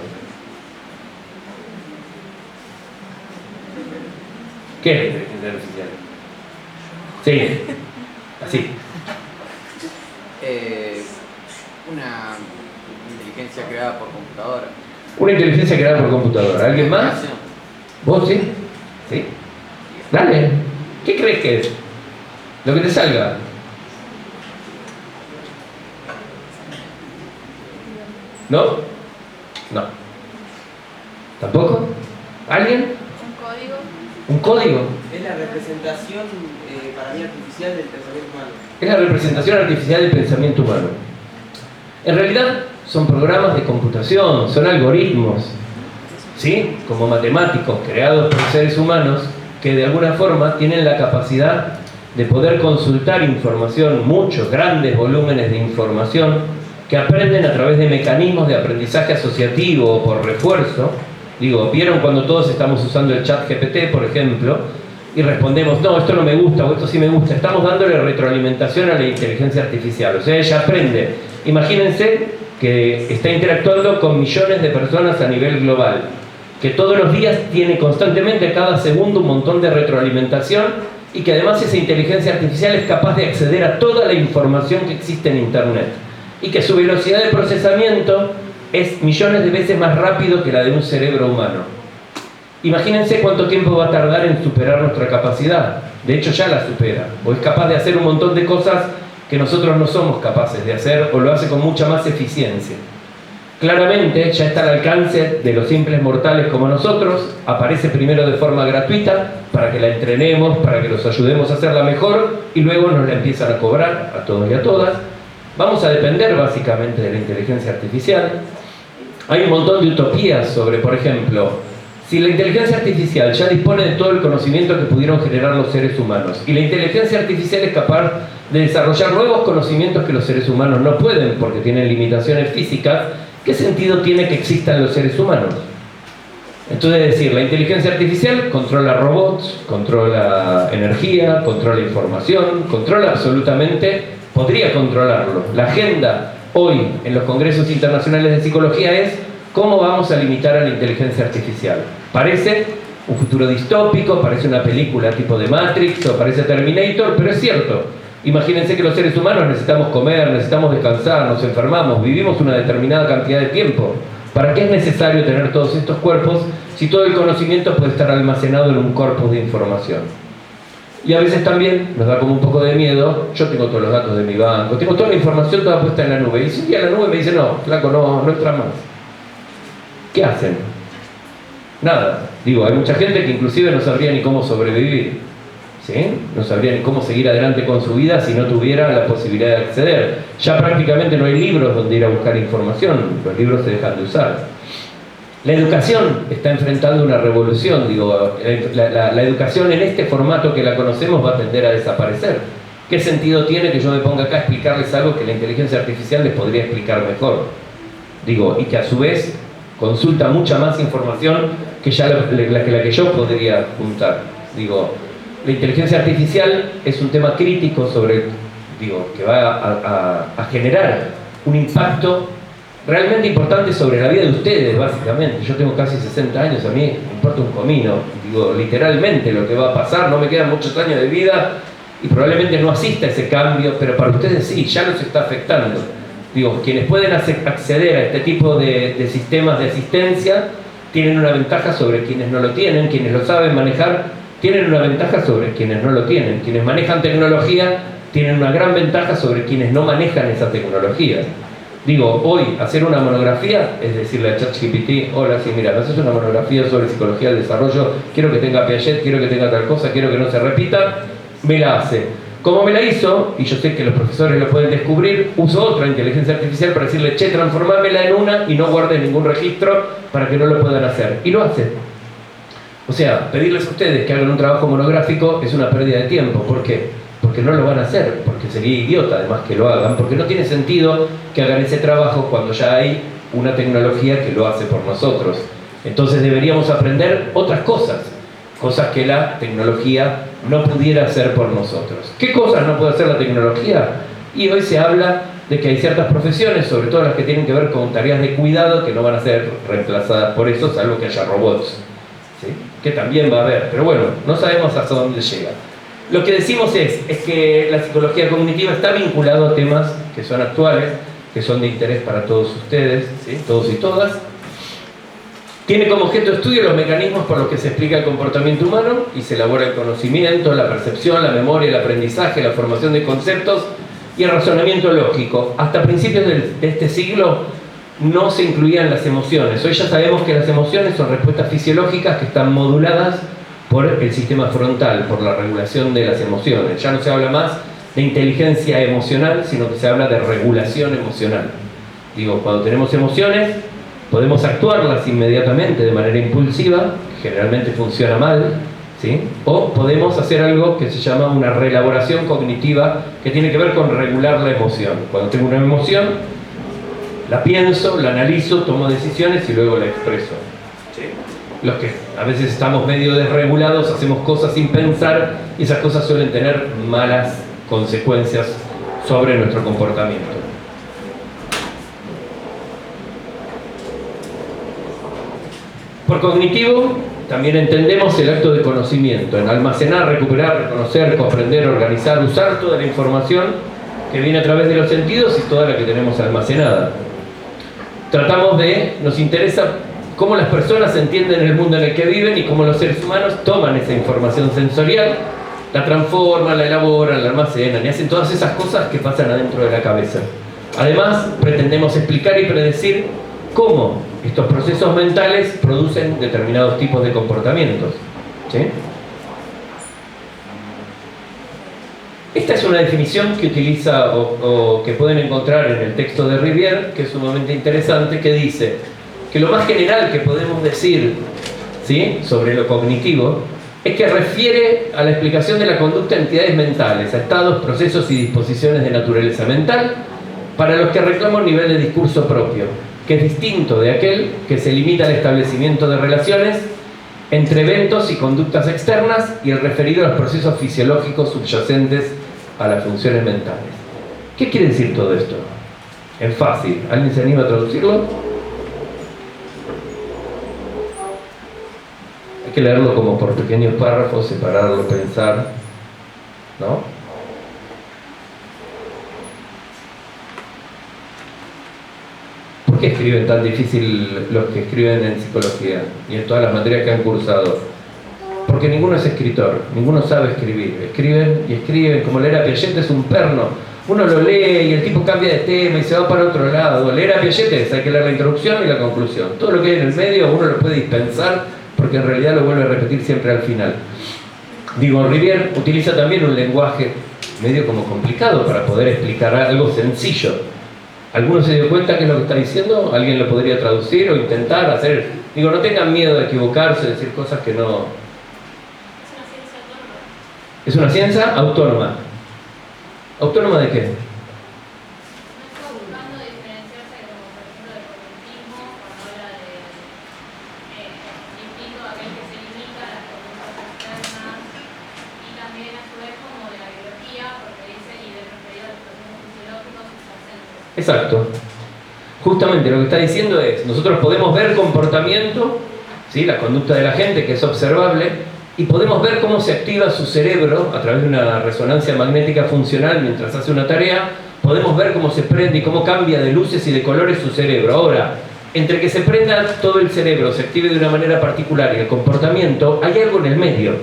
Speaker 2: ¿Qué es la inteligencia artificial? Sí, así.
Speaker 4: Una inteligencia creada por computadora.
Speaker 2: Una inteligencia creada por computadora. ¿Alguien más? ¿Vos sí? ¿Sí? Dale. ¿Qué crees que es? Lo que te salga. ¿No? No. ¿Tampoco? ¿Alguien?
Speaker 5: Un código.
Speaker 2: ¿Un código?
Speaker 4: Es la representación, para mí, artificial del pensamiento humano.
Speaker 2: Es la representación artificial del pensamiento humano. En realidad son programas de computación, son algoritmos, ¿sí? Como matemáticos creados por seres humanos que de alguna forma tienen la capacidad de poder consultar información, muchos, grandes volúmenes de información que aprenden a través de mecanismos de aprendizaje asociativo o por refuerzo. Digo, ¿vieron cuando todos estamos usando el chat GPT, por ejemplo, y respondemos, no, esto no me gusta o esto sí me gusta? Estamos dándole retroalimentación a la inteligencia artificial, o sea, ella aprende. Imagínense que está interactuando con millones de personas a nivel global, que todos los días tiene constantemente, cada segundo, un montón de retroalimentación, y que además esa inteligencia artificial es capaz de acceder a toda la información que existe en Internet, y que su velocidad de procesamiento es millones de veces más rápido que la de un cerebro humano. Imagínense cuánto tiempo va a tardar en superar nuestra capacidad. De hecho ya la supera, o es capaz de hacer un montón de cosas que nosotros no somos capaces de hacer, o lo hace con mucha más eficiencia. Claramente ya está al alcance de los simples mortales como nosotros. Aparece primero de forma gratuita para que la entrenemos, para que los ayudemos a hacerla mejor, y luego nos la empiezan a cobrar a todos y a todas. Vamos a depender básicamente de la inteligencia artificial. Hay un montón de utopías sobre, por ejemplo, si la inteligencia artificial ya dispone de todo el conocimiento que pudieron generar los seres humanos, y la inteligencia artificial es capaz de desarrollar nuevos conocimientos que los seres humanos no pueden porque tienen limitaciones físicas, ¿qué sentido tiene que existan los seres humanos? Entonces, es decir, la inteligencia artificial controla robots, controla energía, controla información, controla absolutamente, podría controlarlo. La agenda hoy en los congresos internacionales de psicología es ¿cómo vamos a limitar a la inteligencia artificial? Parece un futuro distópico, parece una película tipo de Matrix o parece Terminator, pero es cierto. Imagínense que los seres humanos necesitamos comer, necesitamos descansar, nos enfermamos, vivimos una determinada cantidad de tiempo. ¿Para qué es necesario tener todos estos cuerpos si todo el conocimiento puede estar almacenado en un corpus de información? Y a veces también nos da como un poco de miedo. Yo tengo todos los datos de mi banco, tengo toda la información toda puesta en la nube, y si un día la nube me dice no, flaco, no entra más, ¿qué hacen? Nada. Digo, hay mucha gente que inclusive no sabría ni cómo sobrevivir, ¿sí? No sabría ni cómo seguir adelante con su vida si no tuviera la posibilidad de acceder. Ya prácticamente no hay libros donde ir a buscar información, los libros se dejan de usar. La educación está enfrentando una revolución. Digo, la educación en este formato que la conocemos va a tender a desaparecer. ¿Qué sentido tiene que yo me ponga acá a explicarles algo que la inteligencia artificial les podría explicar mejor? Digo, y que a su vez consulta mucha más información que ya la que yo podría juntar. Digo, la inteligencia artificial es un tema crítico sobre, que va a generar un impacto realmente importante sobre la vida de ustedes, básicamente. Yo tengo casi 60 años, a mí me importa un comino, literalmente lo que va a pasar, no me quedan muchos años de vida y probablemente no asista a ese cambio, pero para ustedes sí, ya los está afectando. Quienes pueden acceder a este tipo de sistemas de asistencia tienen una ventaja sobre quienes no lo tienen, quienes lo saben manejar tienen una ventaja sobre quienes no lo tienen, quienes manejan tecnología tienen una gran ventaja sobre quienes no manejan esa tecnología. Hoy hacer una monografía es decirle a ChatGPT, hola, sí, mira, haces una monografía sobre psicología del desarrollo, quiero que tenga Piaget, quiero que tenga tal cosa, quiero que no se repita, me la hace. Como me la hizo, y yo sé que los profesores lo pueden descubrir, uso otra inteligencia artificial para decirle, che, transformámela en una y no guarde ningún registro para que no lo puedan hacer. Y lo hace. O sea, pedirles a ustedes que hagan un trabajo monográfico es una pérdida de tiempo. ¿Por qué? Porque no lo van a hacer, porque sería idiota además que lo hagan, porque no tiene sentido que hagan ese trabajo cuando ya hay una tecnología que lo hace por nosotros. Entonces deberíamos aprender otras cosas que la tecnología no pudiera hacer por nosotros. ¿Qué cosas no puede hacer la tecnología? Y hoy se habla de que hay ciertas profesiones, sobre todo las que tienen que ver con tareas de cuidado, que no van a ser reemplazadas por eso, salvo que haya robots, ¿sí? Que también va a haber, pero bueno, no sabemos hasta dónde llega. Lo que decimos es que la psicología cognitiva está vinculado a temas que son actuales, que son de interés para todos ustedes, ¿sí? Todos y todas. Tiene como objeto de estudio los mecanismos por los que se explica el comportamiento humano y se elabora el conocimiento, la percepción, la memoria, el aprendizaje, la formación de conceptos y el razonamiento lógico. Hasta principios de este siglo no se incluían las emociones. Hoy ya sabemos que las emociones son respuestas fisiológicas que están moduladas por el sistema frontal, por la regulación de las emociones. Ya no se habla más de inteligencia emocional, sino que se habla de regulación emocional. Cuando tenemos emociones, podemos actuarlas inmediatamente de manera impulsiva, que generalmente funciona mal, ¿sí? O podemos hacer algo que se llama una reelaboración cognitiva, que tiene que ver con regular la emoción. Cuando tengo una emoción, la pienso, la analizo, tomo decisiones y luego la expreso. ¿Sí? Los que a veces estamos medio desregulados, hacemos cosas sin pensar y esas cosas suelen tener malas consecuencias sobre nuestro comportamiento. Por cognitivo también entendemos el acto de conocimiento, en almacenar, recuperar, reconocer, comprender, organizar, usar toda la información que viene a través de los sentidos y toda la que tenemos almacenada. Nos interesa cómo las personas entienden el mundo en el que viven y cómo los seres humanos toman esa información sensorial, la transforman, la elaboran, la almacenan y hacen todas esas cosas que pasan adentro de la cabeza. Además, pretendemos explicar y predecir cómo estos procesos mentales producen determinados tipos de comportamientos. ¿Sí? Esta es una definición que utiliza o que pueden encontrar en el texto de Rivière, que es sumamente interesante, que dice que lo más general que podemos decir, ¿sí?, sobre lo cognitivo es que refiere a la explicación de la conducta de entidades mentales, a estados, procesos y disposiciones de naturaleza mental para los que reclama un nivel de discurso propio, que es distinto de aquel que se limita al establecimiento de relaciones entre eventos y conductas externas y el referido a los procesos fisiológicos subyacentes a las funciones mentales. ¿Qué quiere decir todo esto? Es fácil. ¿Alguien se anima a traducirlo? Hay que leerlo como por pequeños párrafos, separarlo, pensar, ¿no? ¿Por qué escriben tan difícil los que escriben en psicología y en todas las materias que han cursado? Porque ninguno es escritor, ninguno sabe escribir. Escriben y escriben, como leer a Piaget es un perno. Uno lo lee y el tipo cambia de tema y se va para otro lado. Leer a Piaget es, hay que leer la introducción y la conclusión. Todo lo que hay en el medio uno lo puede dispensar porque en realidad lo vuelve a repetir siempre al final. Rivière utiliza también un lenguaje medio como complicado para poder explicar algo sencillo. ¿Alguno se dio cuenta qué es lo que está diciendo? ¿Alguien lo podría traducir o intentar hacer? No tengan miedo de equivocarse, de decir cosas que no... ¿Es una ciencia autónoma? ¿Autónoma de qué? Exacto. Justamente lo que está diciendo es, nosotros podemos ver comportamiento, ¿sí? La conducta de la gente, que es observable, y podemos ver cómo se activa su cerebro a través de una resonancia magnética funcional mientras hace una tarea. Podemos ver cómo se prende y cómo cambia de luces y de colores su cerebro. Ahora, entre que se prenda todo el cerebro, se active de una manera particular y el comportamiento, hay algo en el medio.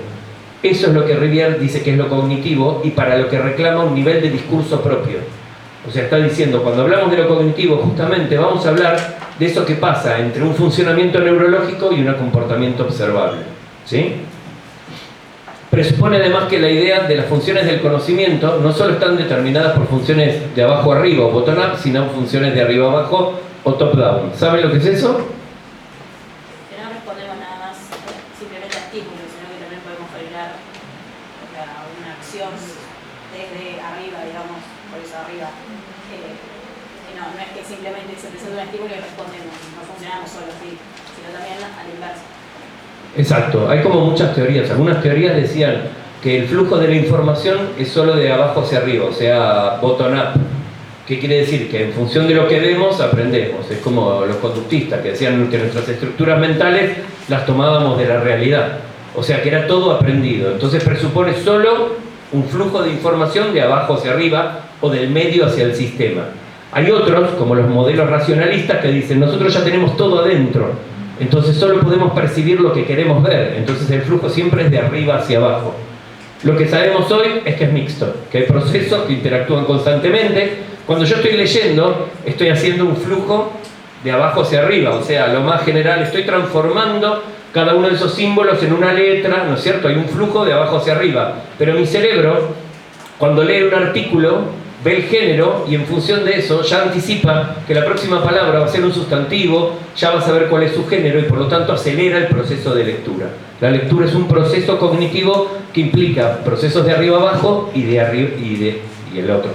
Speaker 2: Eso es lo que Rivière dice que es lo cognitivo y para lo que reclama un nivel de discurso propio. O sea, está diciendo, cuando hablamos de lo cognitivo, justamente vamos a hablar de eso que pasa entre un funcionamiento neurológico y un comportamiento observable. ¿Sí? Presupone además que la idea de las funciones del conocimiento no solo están determinadas por funciones de abajo arriba o bottom-up, sino funciones de arriba abajo o top-down. ¿Saben lo que es eso?
Speaker 7: Que no respondemos nada más simplemente a estímulos, sino que también podemos generar una acción desde arriba, digamos, por eso arriba. No es que simplemente se presenta un estímulo y respondemos, no funcionamos solo así, sino también a la inversa.
Speaker 2: Exacto, hay como muchas teorías. Algunas teorías decían que el flujo de la información es solo de abajo hacia arriba, o sea, bottom-up. ¿Qué quiere decir? Que en función de lo que vemos, aprendemos. Es como los conductistas que decían que nuestras estructuras mentales las tomábamos de la realidad. O sea, que era todo aprendido. Entonces presupone solo un flujo de información de abajo hacia arriba o del medio hacia el sistema. Hay otros, como los modelos racionalistas, que dicen, nosotros ya tenemos todo adentro. Entonces solo podemos percibir lo que queremos ver. Entonces el flujo siempre es de arriba hacia abajo. Lo que sabemos hoy es que es mixto, que hay procesos que interactúan constantemente. Cuando yo estoy leyendo, estoy haciendo un flujo de abajo hacia arriba, o sea, lo más general, estoy transformando cada uno de esos símbolos en una letra, ¿no es cierto? Hay un flujo de abajo hacia arriba. Pero mi cerebro, cuando lee un artículo, ve el género y en función de eso ya anticipa que la próxima palabra va a ser un sustantivo, ya va a saber cuál es su género y por lo tanto acelera el proceso de lectura. La lectura es un proceso cognitivo que implica procesos de arriba abajo y de arriba y el otro.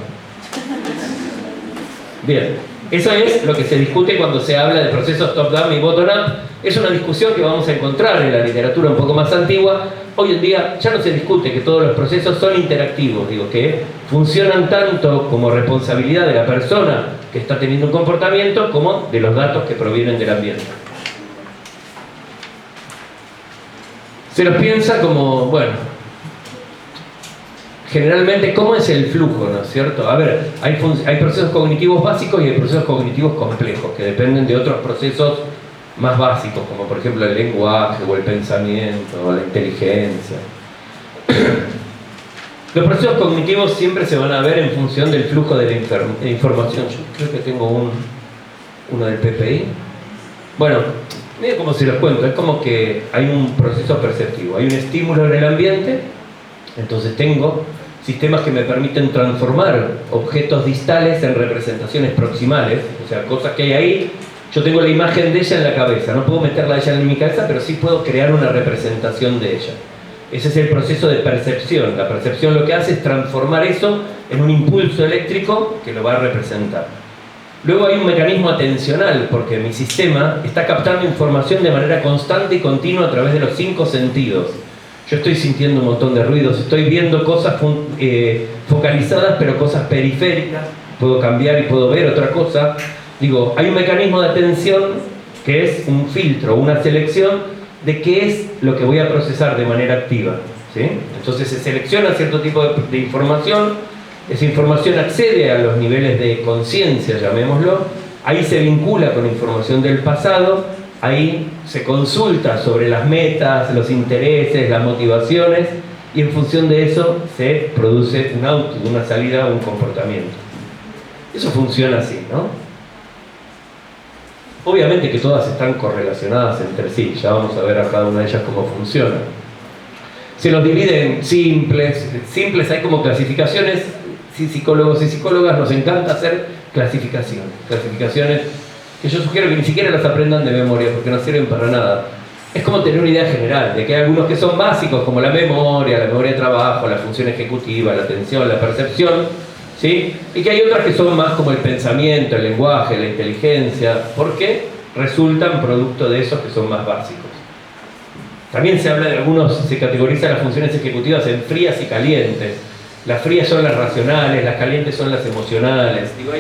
Speaker 2: Bien, eso es lo que se discute cuando se habla de procesos top-down y bottom-up. Es una discusión que vamos a encontrar en la literatura un poco más antigua. Hoy en día ya no se discute que todos los procesos son interactivos, digo, que funcionan tanto como responsabilidad de la persona que está teniendo un comportamiento como de los datos que provienen del ambiente. Se los piensa como, bueno, generalmente, ¿cómo es el flujo, no es cierto? A ver, hay procesos cognitivos básicos y hay procesos cognitivos complejos que dependen de otros procesos más básicos, como por ejemplo el lenguaje o el pensamiento o la inteligencia. Los procesos cognitivos siempre se van a ver en función del flujo de la información. Yo creo que tengo uno del PPI. Bueno, mira cómo se los cuento. Es como que hay un proceso perceptivo, hay un estímulo en el ambiente, entonces tengo sistemas que me permiten transformar objetos distales en representaciones proximales, o sea, cosas que hay ahí. Yo tengo la imagen de ella en la cabeza, no puedo meterla a ella en mi cabeza, pero sí puedo crear una representación de ella. Ese es el proceso de percepción. La percepción lo que hace es transformar eso en un impulso eléctrico que lo va a representar. Luego hay un mecanismo atencional, porque mi sistema está captando información de manera constante y continua a través de los 5 sentidos. Yo estoy sintiendo un montón de ruidos, estoy viendo cosas focalizadas, pero cosas periféricas. Puedo cambiar y puedo ver otra cosa. Digo, hay un mecanismo de atención que es un filtro, una selección de qué es lo que voy a procesar de manera activa, ¿sí? Entonces se selecciona cierto tipo de información, esa información accede a los niveles de conciencia, llamémoslo, ahí se vincula con información del pasado, ahí se consulta sobre las metas, los intereses, las motivaciones, y en función de eso se produce un output, una salida, un comportamiento. Eso funciona así, ¿no? Obviamente que todas están correlacionadas entre sí, ya vamos a ver a cada una de ellas cómo funciona. Se los divide en simples, hay como clasificaciones, psicólogos y psicólogas nos encanta hacer clasificaciones que yo sugiero que ni siquiera las aprendan de memoria porque no sirven para nada. Es como tener una idea general de que hay algunos que son básicos como la memoria de trabajo, la función ejecutiva, la atención, la percepción, ¿sí? Y que hay otras que son más como el pensamiento, el lenguaje, la inteligencia, porque resultan producto de esos que son más básicos. También se habla de se categoriza las funciones ejecutivas en frías y calientes. Las frías son las racionales, las calientes son las emocionales. Digo,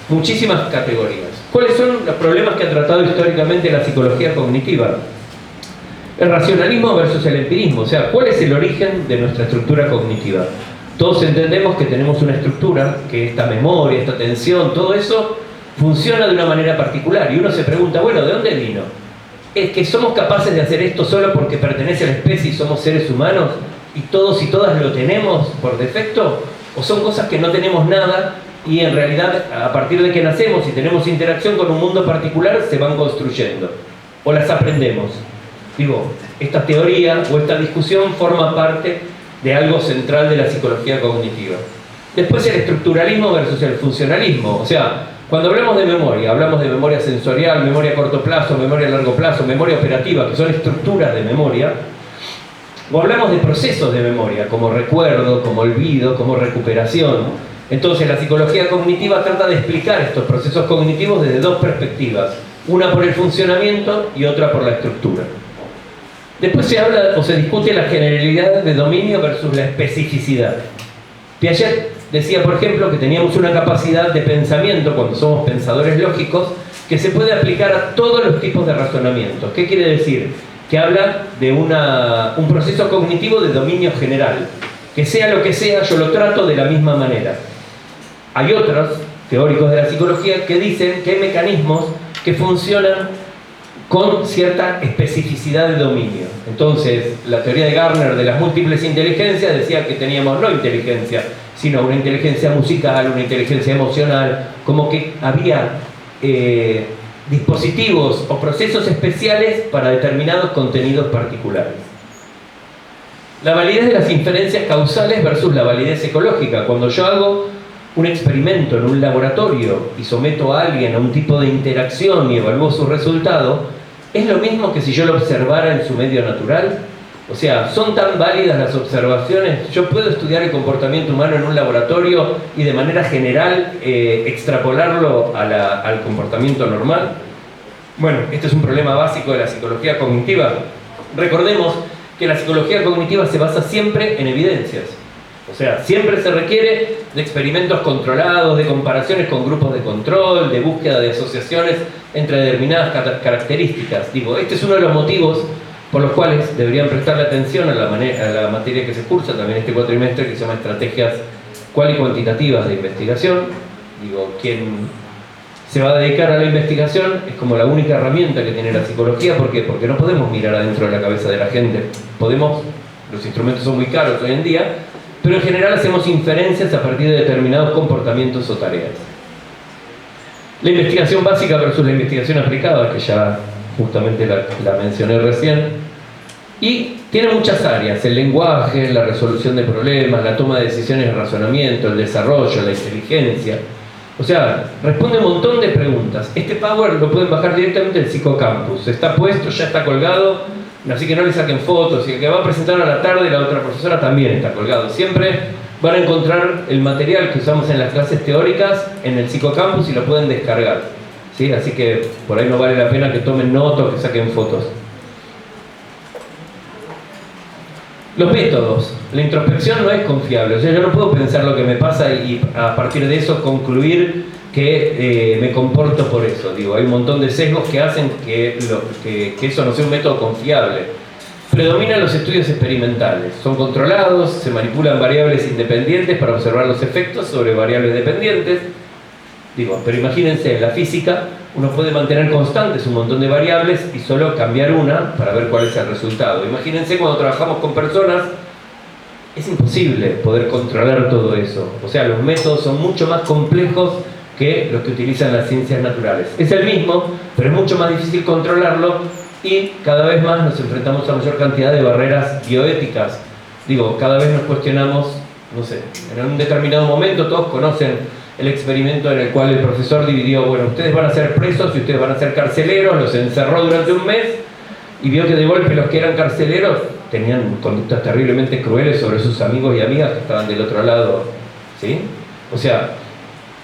Speaker 2: muchísimas categorías. ¿Cuáles son los problemas que ha tratado históricamente la psicología cognitiva? El racionalismo versus el empirismo, o sea, ¿cuál es el origen de nuestra estructura cognitiva? Todos entendemos que tenemos una estructura, que esta memoria, esta atención, todo eso funciona de una manera particular. Y uno se pregunta, bueno, ¿de dónde vino? ¿Es que somos capaces de hacer esto solo porque pertenece a la especie y somos seres humanos y todos y todas lo tenemos por defecto? ¿O son cosas que no tenemos nada y en realidad a partir de que nacemos y tenemos interacción con un mundo particular se van construyendo? ¿O las aprendemos? Digo, esta teoría o esta discusión forma parte de algo central de la psicología cognitiva. Después el estructuralismo versus el funcionalismo. O sea, cuando hablamos de memoria sensorial, memoria a corto plazo, memoria a largo plazo, memoria operativa, que son estructuras de memoria, o hablamos de procesos de memoria, como recuerdo, como olvido, como recuperación. Entonces la psicología cognitiva trata de explicar estos procesos cognitivos desde dos perspectivas, una por el funcionamiento y otra por la estructura. Después se habla o se discute la generalidad de dominio versus la especificidad. Piaget decía, por ejemplo, que teníamos una capacidad de pensamiento, cuando somos pensadores lógicos, que se puede aplicar a todos los tipos de razonamientos. ¿Qué quiere decir? Que habla de un proceso cognitivo de dominio general. Que sea lo que sea, yo lo trato de la misma manera. Hay otros teóricos de la psicología que dicen que hay mecanismos que funcionan con cierta especificidad de dominio. Entonces, la teoría de Gardner de las múltiples inteligencias decía que teníamos no inteligencia, sino una inteligencia musical, una inteligencia emocional, como que había dispositivos o procesos especiales para determinados contenidos particulares. La validez de las inferencias causales versus la validez ecológica. Cuando yo hago un experimento en un laboratorio y someto a alguien a un tipo de interacción y evalúo su resultado, ¿es lo mismo que si yo lo observara en su medio natural? O sea, ¿son tan válidas las observaciones? ¿Yo puedo estudiar el comportamiento humano en un laboratorio y de manera general extrapolarlo al comportamiento normal? Bueno, este es un problema básico de la psicología cognitiva. Recordemos que la psicología cognitiva se basa siempre en evidencias. O sea, siempre se requiere de experimentos controlados, de comparaciones con grupos de control, de búsqueda de asociaciones entre determinadas características. Digo, este es uno de los motivos por los cuales deberían prestarle atención a la materia que se cursa también este cuatrimestre, que se llama Estrategias Cual y Cuantitativas de Investigación. Digo, quien se va a dedicar a la investigación es como la única herramienta que tiene la psicología. ¿Por qué? Porque no podemos mirar adentro de la cabeza de la gente. Los instrumentos son muy caros hoy en día, pero en general hacemos inferencias a partir de determinados comportamientos o tareas. La investigación básica versus la investigación aplicada, que ya justamente la mencioné recién, y tiene muchas áreas: el lenguaje, la resolución de problemas, la toma de decisiones de razonamiento, el desarrollo, la inteligencia. O sea, responde un montón de preguntas. Este Power lo pueden bajar directamente del Psicocampus. Está puesto, ya está colgado, así que no le saquen fotos. Y el que va a presentar a la tarde, la otra profesora, también está colgado. Siempre van a encontrar el material que usamos en las clases teóricas en el Psicocampus y lo pueden descargar, ¿sí? Así que por ahí no vale la pena que tomen notas o que saquen fotos. Los métodos. La introspección no es confiable. O sea, yo no puedo pensar lo que me pasa y a partir de eso concluir que me comporto por eso. Digo, hay un montón de sesgos que hacen que eso no sea un método confiable. Predominan los estudios experimentales. Son controlados, se manipulan variables independientes para observar los efectos sobre variables dependientes. Digo, pero imagínense, en la física uno puede mantener constantes un montón de variables y solo cambiar una para ver cuál es el resultado. Imagínense cuando trabajamos con personas, es imposible poder controlar todo eso. O sea, los métodos son mucho más complejos que los que utilizan las ciencias naturales. Es el mismo, pero es mucho más difícil controlarlo y cada vez más nos enfrentamos a mayor cantidad de barreras bioéticas. Digo, cada vez nos cuestionamos, no sé, en un determinado momento todos conocen el experimento en el cual el profesor dividió, bueno, ustedes van a ser presos y ustedes van a ser carceleros, los encerró durante un mes y vio que de golpe los que eran carceleros tenían conductas terriblemente crueles sobre sus amigos y amigas que estaban del otro lado, ¿sí? O sea,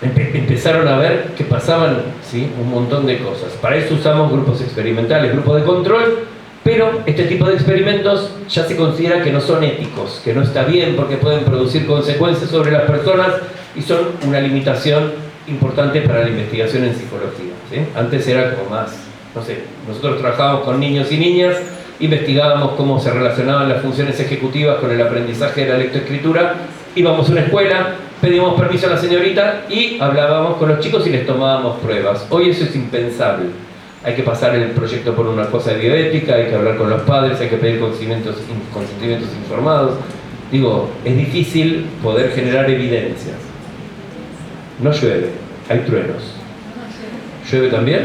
Speaker 2: empezaron a ver que pasaban, ¿sí?, un montón de cosas. Para eso usamos grupos experimentales, grupos de control, pero este tipo de experimentos ya se considera que no son éticos, que no está bien porque pueden producir consecuencias sobre las personas y son una limitación importante para la investigación en psicología, ¿sí? Antes era como más, no sé, nosotros trabajábamos con niños y niñas, investigábamos cómo se relacionaban las funciones ejecutivas con el aprendizaje de la lectoescritura, íbamos a una escuela, pedíamos permiso a la señorita y hablábamos con los chicos y les tomábamos pruebas. Hoy eso es impensable. Hay que pasar el proyecto por una cosa de bioética, hay que hablar con los padres, hay que pedir consentimientos informados. Digo, es difícil poder generar evidencias. No llueve, hay truenos. ¿Llueve también?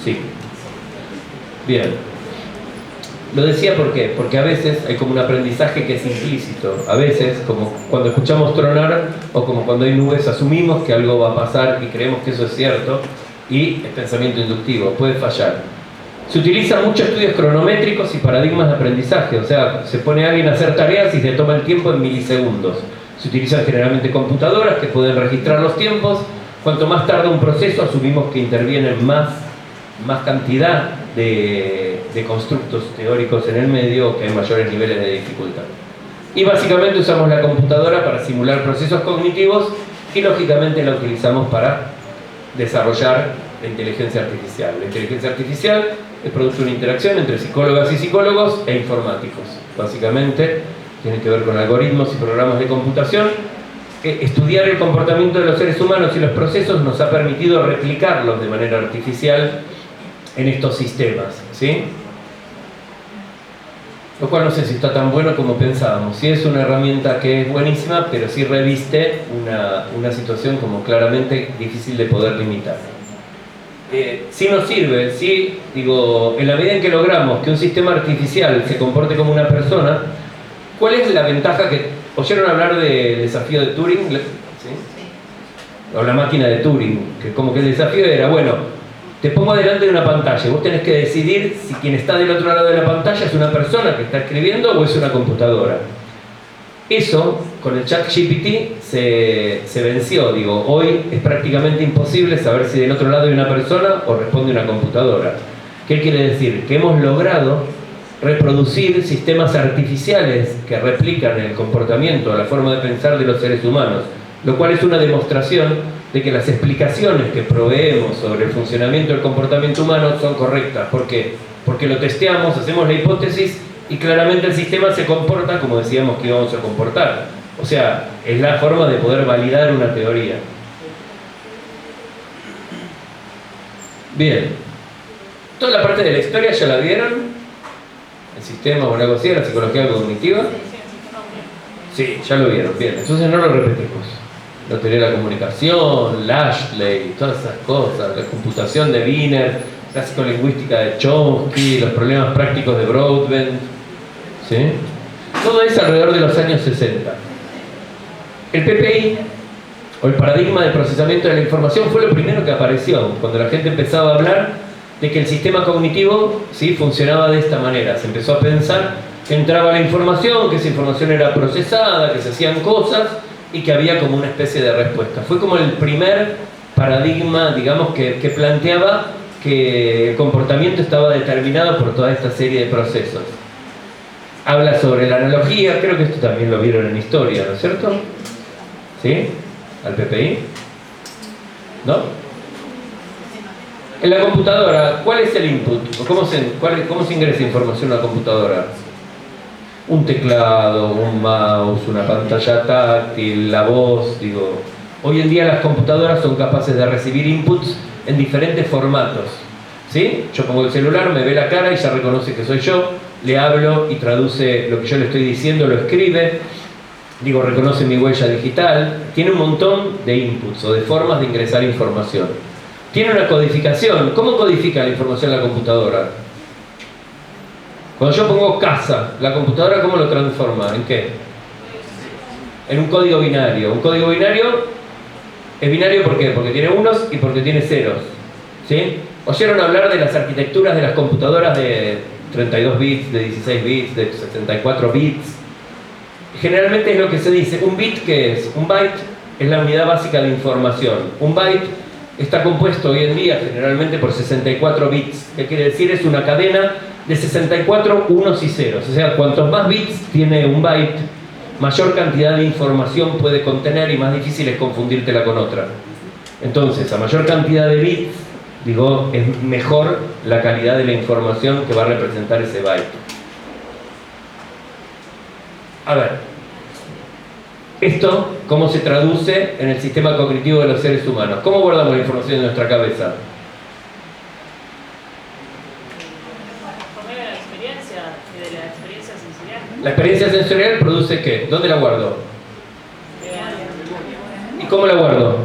Speaker 2: Sí. Bien. Lo decía ¿por qué? Porque a veces hay como un aprendizaje que es implícito. A veces, como cuando escuchamos tronar o como cuando hay nubes, asumimos que algo va a pasar y creemos que eso es cierto y es pensamiento inductivo, puede fallar. Se utilizan muchos estudios cronométricos y paradigmas de aprendizaje, o sea, se pone a alguien a hacer tareas y se toma el tiempo en milisegundos. Se utilizan generalmente computadoras que pueden registrar los tiempos. Cuanto más tarda un proceso, asumimos que intervienen más cantidad de constructos teóricos en el o que hay mayores niveles de dificultad. Y básicamente usamos la computadora para simular procesos cognitivos y lógicamente la utilizamos para desarrollar la inteligencia artificial. La inteligencia artificial es producto de una interacción entre psicólogas y psicólogos e informáticos. Básicamente tiene que ver con algoritmos y programas de computación. Estudiar el comportamiento de los seres humanos y los procesos nos ha permitido replicarlos de manera artificial en estos sistemas, ¿sí? Lo cual no sé si está tan bueno como pensábamos. Sí es una herramienta que es buenísima, pero sí reviste una situación como claramente difícil de poder limitar. Sí nos sirve, sí, digo, en la medida en que logramos que un sistema artificial se comporte como una persona, ¿cuál es la ventaja que... ¿Oyeron hablar del desafío de Turing? ¿Sí? O la máquina de Turing, que como que el desafío era, bueno, te pongo delante de una pantalla, vos tenés que decidir si quien está del otro lado de la pantalla es una persona que está escribiendo o es una computadora. Eso, con el ChatGPT, se venció, digo, hoy es prácticamente imposible saber si del otro lado hay una persona o responde una computadora. ¿Qué quiere decir? Que hemos logrado reproducir sistemas artificiales que replican el comportamiento, la forma de pensar de los seres humanos, lo cual es una demostración de que las explicaciones que proveemos sobre el funcionamiento del comportamiento humano son correctas. ¿Por qué? Porque lo testeamos, hacemos la hipótesis y claramente el sistema se comporta como decíamos que íbamos a comportar. O sea, es la forma de poder validar una teoría. Bien. Toda la parte de la historia ya la vieron. El sistema o algo así, la psicología cognitiva. Sí, ya lo vieron. Bien, entonces no lo repetimos. La teoría de la comunicación, Lashley, todas esas cosas, la computación de Wiener, la psicolingüística de Chomsky, los problemas prácticos de Broadbent, ¿sí? Todo eso alrededor de los años 60. El PPI, o el paradigma de procesamiento de la información, fue lo primero que apareció, cuando la gente empezaba a hablar de que el sistema cognitivo, ¿sí?, funcionaba de esta manera. Se empezó a pensar que entraba la información, que esa información era procesada, que se hacían cosas y que había como una especie de respuesta. Fue como el primer paradigma, digamos, que planteaba que el comportamiento estaba determinado por toda esta serie de procesos. Habla sobre la analogía, creo que esto también lo vieron en historia, ¿no es cierto? ¿Sí? ¿Al PPI? ¿No? En la computadora, ¿cuál es el input? ¿O cómo se ingresa información a la computadora? Un teclado, un mouse, una pantalla táctil, la voz, digo. Hoy en día las computadoras son capaces de recibir inputs en diferentes formatos, ¿sí? Yo pongo el celular, me ve la cara y ya reconoce que soy yo, le hablo y traduce lo que yo le estoy diciendo, lo escribe, digo, reconoce mi huella digital, tiene un montón de inputs o de formas de ingresar información. Tiene una codificación. ¿Cómo codifica la información la computadora? Cuando yo pongo casa, ¿la computadora cómo lo transforma? ¿En qué? En un código binario. Un código binario es binario ¿por qué? Porque tiene unos y porque tiene ceros, ¿sí? ¿Oyeron hablar de las arquitecturas de las computadoras de 32 bits, de 16 bits, de 74 bits? Generalmente es lo que se dice. ¿Un bit qué es? Un byte es la unidad básica de información. Un byte está compuesto hoy en día generalmente por 64 bits. ¿Qué quiere decir? Es una cadena de 64 unos y ceros. O sea, cuantos más bits tiene un byte, mayor cantidad de información puede contener y más difícil es confundírtela con otra. Entonces, a mayor cantidad de bits, digo, es mejor la calidad de la información que va a representar ese byte. A ver, esto, ¿cómo se traduce en el sistema cognitivo de los seres humanos? ¿Cómo guardamos la información en nuestra cabeza?
Speaker 3: Por medio de la experiencia y de la experiencia sensorial.
Speaker 2: La experiencia sensorial produce ¿qué? ¿Dónde la guardo? ¿Y cómo la guardo?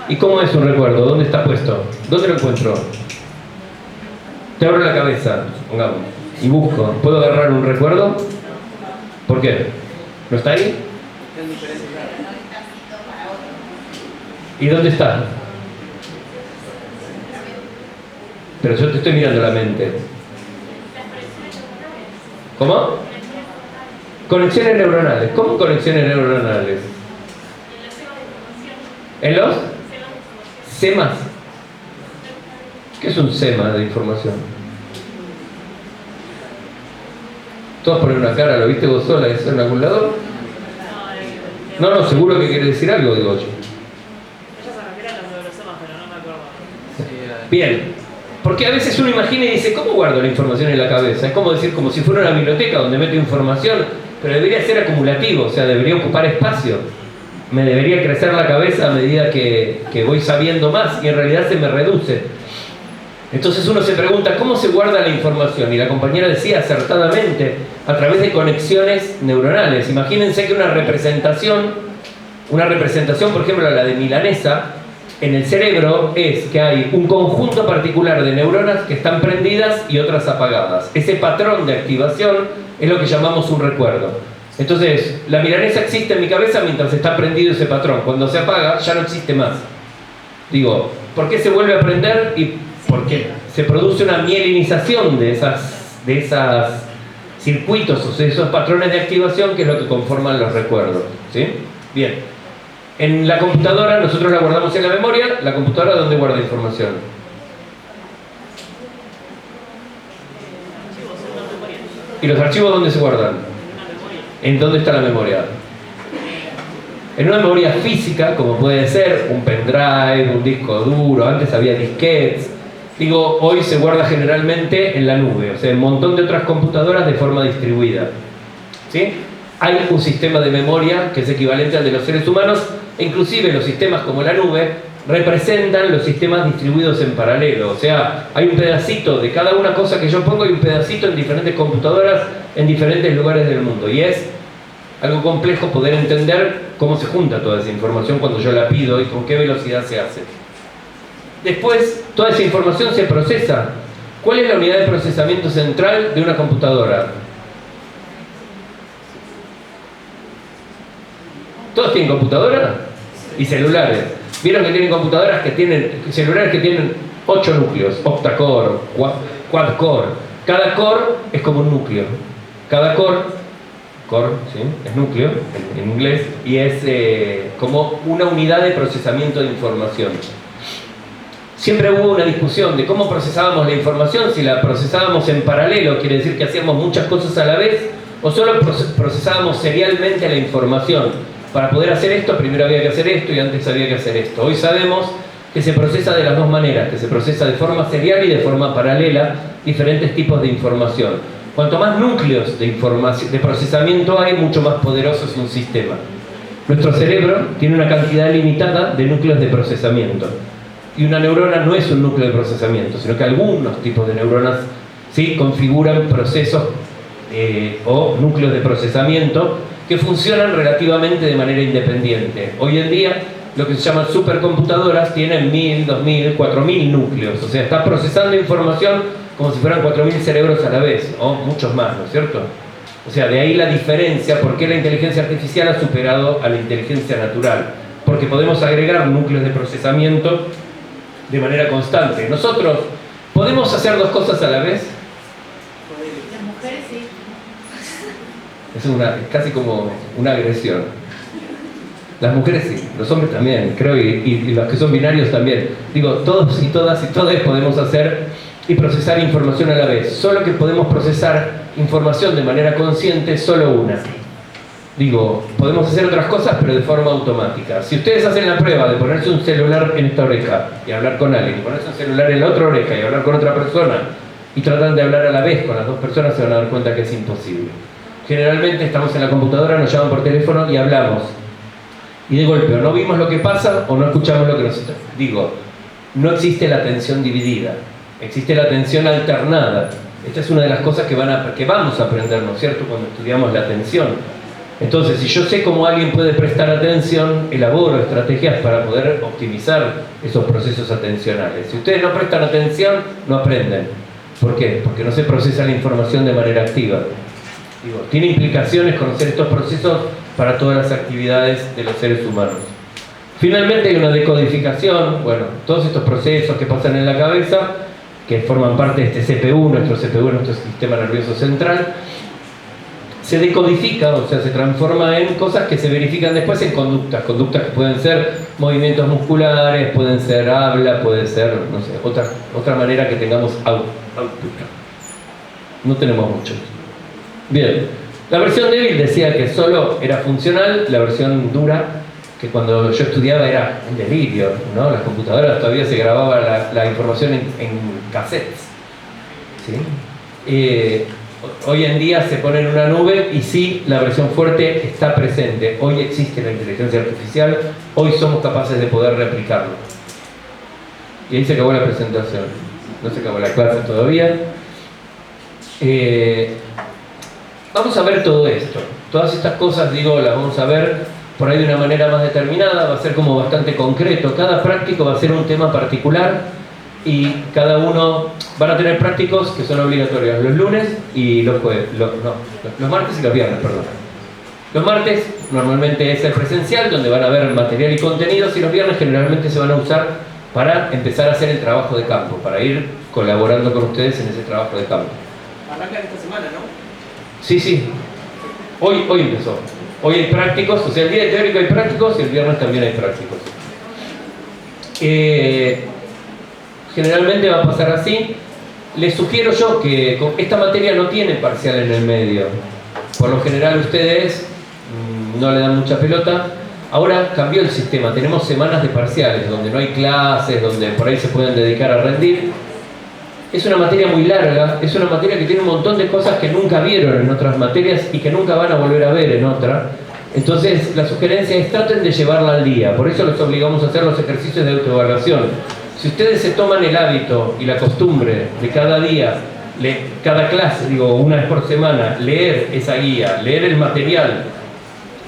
Speaker 2: ¿Y cómo es un recuerdo? ¿Dónde está puesto? ¿Dónde lo encuentro? Te abro la cabeza, pongamos, y busco. ¿Puedo agarrar un recuerdo? ¿Por qué? ¿No está ahí? ¿Y dónde está? Pero yo te estoy mirando la mente. ¿Cómo? Conexiones neuronales. ¿Cómo conexiones neuronales? ¿En los? SEMAs. ¿Qué es un SEMA de información? Todos ponen una cara, ¿lo viste vos sola? ¿Eso en algún lado? No, seguro que quiere decir algo, digo yo.
Speaker 3: Ella se refiere a los neurosomas, pero no me acuerdo.
Speaker 2: Bien, porque a veces uno imagina y dice, ¿cómo guardo la información en la cabeza? Es como decir, como si fuera una biblioteca donde meto información, pero debería ser acumulativo, o sea, debería ocupar espacio. Me debería crecer la cabeza a medida que voy sabiendo más y en realidad se me reduce. Entonces uno se pregunta, ¿cómo se guarda la información? Y la compañera decía acertadamente, a través de conexiones neuronales. Imagínense que una representación, por ejemplo la de milanesa, en el cerebro es que hay un conjunto particular de neuronas que están prendidas y otras apagadas. Ese patrón de activación es lo que llamamos un recuerdo. Entonces, la milanesa existe en mi cabeza mientras está prendido ese patrón. Cuando se apaga, ya no existe más. Digo, ¿por qué se vuelve a prender? Y porque se produce una mielinización de esos circuitos, o sea, esos patrones de activación, que es lo que conforman los recuerdos. ¿Sí? Bien. En la computadora, nosotros la guardamos en la memoria. ¿La computadora dónde guarda información? ¿Y los archivos dónde se guardan? ¿En dónde está la memoria? En una memoria física, como puede ser un pendrive, un disco duro, antes había disquetes. Digo, hoy se guarda generalmente en la nube, o sea, en un montón de otras computadoras de forma distribuida. ¿Sí? Hay un sistema de memoria que es equivalente al de los seres humanos, e inclusive los sistemas como la nube representan los sistemas distribuidos en paralelo. O sea, hay un pedacito de cada una cosa que yo pongo y un pedacito en diferentes computadoras en diferentes lugares del mundo. Y es algo complejo poder entender cómo se junta toda esa información cuando yo la pido y con qué velocidad se hace. Después, toda esa información se procesa. ¿Cuál es la unidad de procesamiento central de una computadora? ¿Todos tienen computadora? Y celulares. Vieron que tienen computadoras que tienen, celulares que tienen 8 núcleos, octa-core, quad-core. Cada core es como un núcleo. Cada core, ¿sí? Es núcleo en inglés, y es como una unidad de procesamiento de información. Siempre hubo una discusión de cómo procesábamos la información, si la procesábamos en paralelo, quiere decir que hacíamos muchas cosas a la vez, o solo procesábamos serialmente la información. Para poder hacer esto, primero había que hacer esto y antes había que hacer esto. Hoy sabemos que se procesa de las dos maneras, que se procesa de forma serial y de forma paralela diferentes tipos de información. Cuanto más núcleos de procesamiento hay, mucho más poderoso es un sistema. Nuestro cerebro tiene una cantidad limitada de núcleos de procesamiento. Y una neurona no es un núcleo de procesamiento, sino que algunos tipos de neuronas sí configuran procesos o núcleos de procesamiento que funcionan relativamente de manera independiente. Hoy en día, lo que se llaman supercomputadoras tienen 1000, 2000, 4000 núcleos. O sea, está procesando información como si fueran 4000 cerebros a la vez, o muchos más, ¿no es cierto? O sea, de ahí la diferencia, por qué la inteligencia artificial ha superado a la inteligencia natural. Porque podemos agregar núcleos de procesamiento de manera constante. Nosotros podemos hacer dos cosas a la vez.
Speaker 5: Las mujeres sí.
Speaker 2: Es casi como una agresión. Las mujeres sí, los hombres también, creo, y los que son binarios también. Digo, todos y todas y todes podemos hacer y procesar información a la vez. Solo que podemos procesar información de manera consciente, solo una. Digo, podemos hacer otras cosas, pero de forma automática. Si ustedes hacen la prueba de ponerse un celular en esta oreja y hablar con alguien, y ponerse un celular en la otra oreja y hablar con otra persona, y tratan de hablar a la vez con las dos personas, se van a dar cuenta que es imposible. Generalmente estamos en la computadora, nos llaman por teléfono y hablamos. Y de golpe, o no vimos lo que pasa o no escuchamos lo que nos está. Digo, no existe la atención dividida, existe la atención alternada. Esta es una de las cosas que vamos a aprender, ¿no es cierto?, cuando estudiamos la atención. Entonces, si yo sé cómo alguien puede prestar atención, elaboro estrategias para poder optimizar esos procesos atencionales. Si ustedes no prestan atención, no aprenden. ¿Por qué? Porque no se procesa la información de manera activa. Digo, tiene implicaciones conocer estos procesos para todas las actividades de los seres humanos. Finalmente hay una decodificación, bueno, todos estos procesos que pasan en la cabeza, que forman parte de este CPU, nuestro sistema nervioso central, se decodifica, o sea, se transforma en cosas que se verifican después en conductas que pueden ser movimientos musculares, pueden ser habla, puede ser, no sé, otra manera que tengamos output. No tenemos mucho. Bien, la versión débil decía que solo era funcional, la versión dura, que cuando yo estudiaba era un delirio, ¿no? Las computadoras todavía se grababa la información en cassettes, ¿sí? Hoy en día se pone en una nube y sí, la versión fuerte está presente. Hoy existe la inteligencia artificial, hoy somos capaces de poder replicarlo. Y ahí se acabó la presentación. No se acabó la clase todavía. Vamos a ver todo esto. Todas estas cosas, digo, las vamos a ver por ahí de una manera más determinada, va a ser como bastante concreto. Cada práctico va a ser un tema particular. Y cada uno van a tener prácticos que son obligatorios los lunes y los jueves, los martes y los viernes, perdón. Los martes normalmente es el presencial, donde van a ver material y contenidos, y los viernes generalmente se van a usar para empezar a hacer el trabajo de campo, para ir colaborando con ustedes en ese trabajo de campo.
Speaker 4: Arrancan esta semana, ¿no?
Speaker 2: Sí. Hoy empezó. Hoy hay prácticos, o sea, el día teórico hay prácticos y el viernes también hay prácticos. Generalmente va a pasar así. Les sugiero yo que esta materia no tiene parcial en el medio. Por lo general ustedes no le dan mucha pelota. Ahora cambió el sistema, tenemos semanas de parciales, donde no hay clases, donde por ahí se pueden dedicar a rendir. Es una materia muy larga, es una materia que tiene un montón de cosas que nunca vieron en otras materias y que nunca van a volver a ver en otra. Entonces la sugerencia es traten de llevarla al día, por eso los obligamos a hacer los ejercicios de autoevaluación. Si ustedes se toman el hábito y la costumbre de cada día, cada clase, una vez por semana, leer esa guía, leer el material,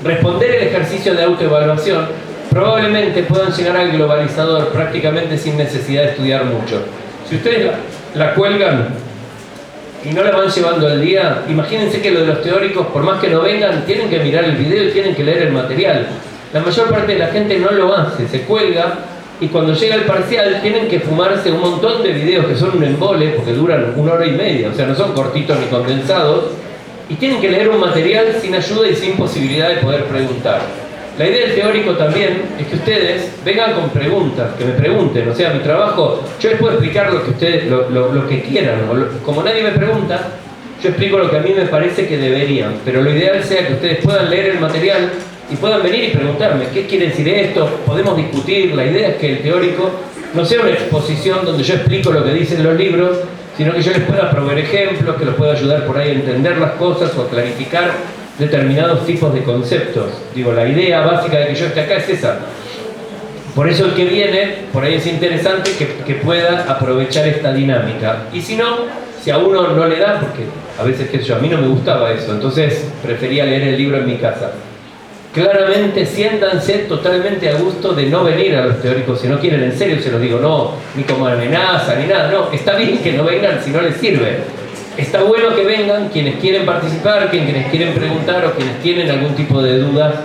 Speaker 2: responder el ejercicio de autoevaluación, probablemente puedan llegar al globalizador prácticamente sin necesidad de estudiar mucho. Si ustedes la cuelgan y no la van llevando al día, imagínense que lo de los teóricos, por más que no vengan, tienen que mirar el video y tienen que leer el material. La mayor parte de la gente no lo hace, se cuelga. Y cuando llega el parcial tienen que fumarse un montón de videos que son un embole porque duran 1 hora y media, o sea, no son cortitos ni condensados, y tienen que leer un material sin ayuda y sin posibilidad de poder preguntar. La idea del teórico también es que ustedes vengan con preguntas, que me pregunten, o sea, mi trabajo, yo les puedo explicar lo que ustedes, lo que quieran, como nadie me pregunta, yo explico lo que a mí me parece que deberían, pero lo ideal sea que ustedes puedan leer el material y puedan venir y preguntarme, ¿qué quiere decir esto? Podemos discutir. La idea es que el teórico no sea una exposición donde yo explico lo que dicen los libros, sino que yo les pueda proveer ejemplos, que los pueda ayudar por ahí a entender las cosas o a clarificar determinados tipos de conceptos. La idea básica de que yo esté acá es esa. Por eso el que viene, por ahí es interesante que pueda aprovechar esta dinámica. Y si no, si a uno no le da, porque a veces a mí no me gustaba eso, entonces prefería leer el libro en mi casa. Claramente siéntanse totalmente a gusto de no venir a los teóricos si no quieren, en serio se los digo, no, ni como amenaza, ni nada, no, está bien que no vengan si no les sirve. Está bueno que vengan quienes quieren participar, quienes quieren preguntar o quienes tienen algún tipo de dudas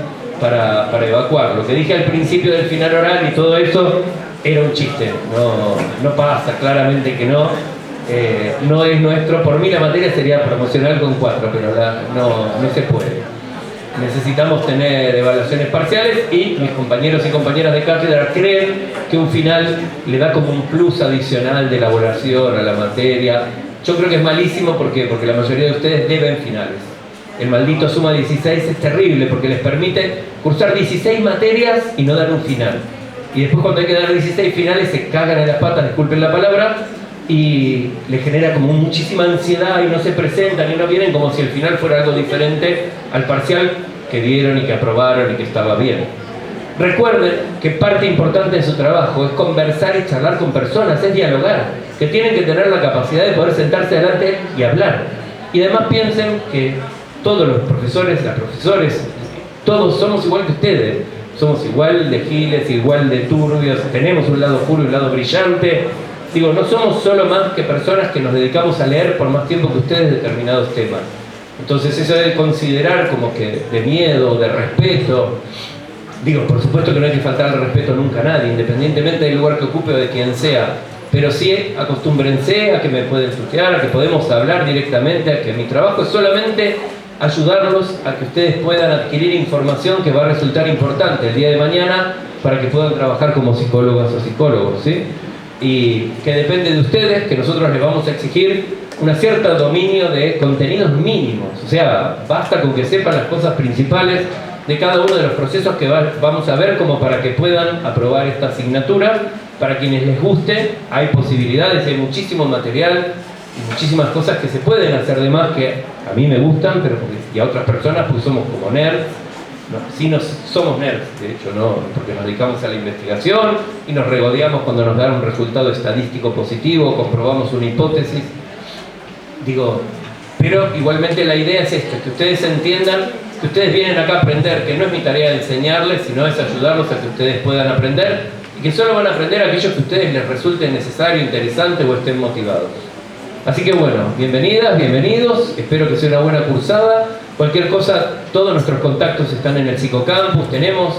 Speaker 2: para evacuar. Lo que dije al principio del final oral y todo eso era un chiste, no pasa, claramente que no. No es nuestro, por mí la materia sería promocional con 4, pero no se puede. necesitamos tener evaluaciones parciales y mis compañeros y compañeras de cátedra creen que un final le da como un plus adicional de elaboración a la materia. Yo creo que es malísimo porque la mayoría de ustedes deben finales. El maldito suma 16 es terrible porque les permite cursar 16 materias y no dar un final. Y después cuando hay que dar 16 finales se cagan en las patas, disculpen la palabra, y les genera como muchísima ansiedad y no se presentan y no vienen como si el final fuera algo diferente al parcial que dieron y que aprobaron y que estaba bien. Recuerden que parte importante de su trabajo es conversar y charlar con personas, es dialogar, que tienen que tener la capacidad de poder sentarse adelante y hablar. Y además piensen que todos los profesores, las profesores, todos somos igual que ustedes. Somos igual de giles, igual de turbios, tenemos un lado oscuro y un lado brillante. Digo, no somos solo más que personas que nos dedicamos a leer por más tiempo que ustedes determinados temas. Entonces eso de considerar como que de miedo, de respeto, digo, por supuesto que no hay que faltar el respeto nunca a nadie, independientemente del lugar que ocupe o de quien sea, pero sí acostúmbrense a que me pueden tutear, a que podemos hablar directamente, a que mi trabajo es solamente ayudarlos a que ustedes puedan adquirir información que va a resultar importante el día de mañana para que puedan trabajar como psicólogas o psicólogos, ¿sí? Y que depende de ustedes, que nosotros les vamos a exigir un cierto dominio de contenidos mínimos, o sea, basta con que sepan las cosas principales de cada uno de los procesos que vamos a ver como para que puedan aprobar esta asignatura. Para quienes les guste, hay posibilidades, hay muchísimo material y muchísimas cosas que se pueden hacer de más que a mí me gustan, pero y a otras personas pues somos como nerds. No, sí somos nerds, de hecho, no, porque nos dedicamos a la investigación y nos regodeamos cuando nos dan un resultado estadístico positivo, comprobamos una hipótesis. Digo, pero igualmente la idea es esto, que ustedes entiendan que ustedes vienen acá a aprender, que no es mi tarea enseñarles, sino es ayudarlos a que ustedes puedan aprender y que solo van a aprender aquellos que a ustedes les resulte necesario, interesante o estén motivados. Así que bueno, bienvenidas, bienvenidos, espero que sea una buena cursada. Cualquier cosa, todos nuestros contactos están en el Psicocampus, tenemos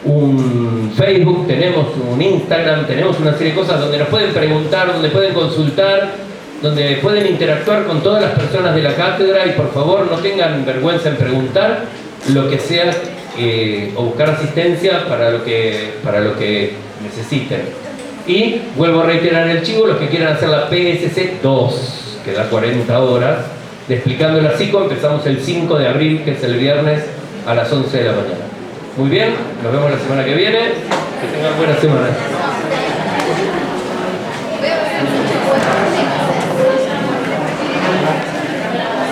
Speaker 2: un Facebook, tenemos un Instagram, tenemos una serie de cosas donde nos pueden preguntar, donde pueden consultar, donde pueden interactuar con todas las personas de la cátedra y por favor no tengan vergüenza en preguntar lo que sea o buscar asistencia para lo que necesiten. Y vuelvo a reiterar el chivo, los que quieran hacer la PSC 2, que da 40 horas, de Explicando la Psico, empezamos el 5 de abril, que es el viernes, a las 11 de la mañana. Muy bien, nos vemos la semana que viene, que tengan buena semana.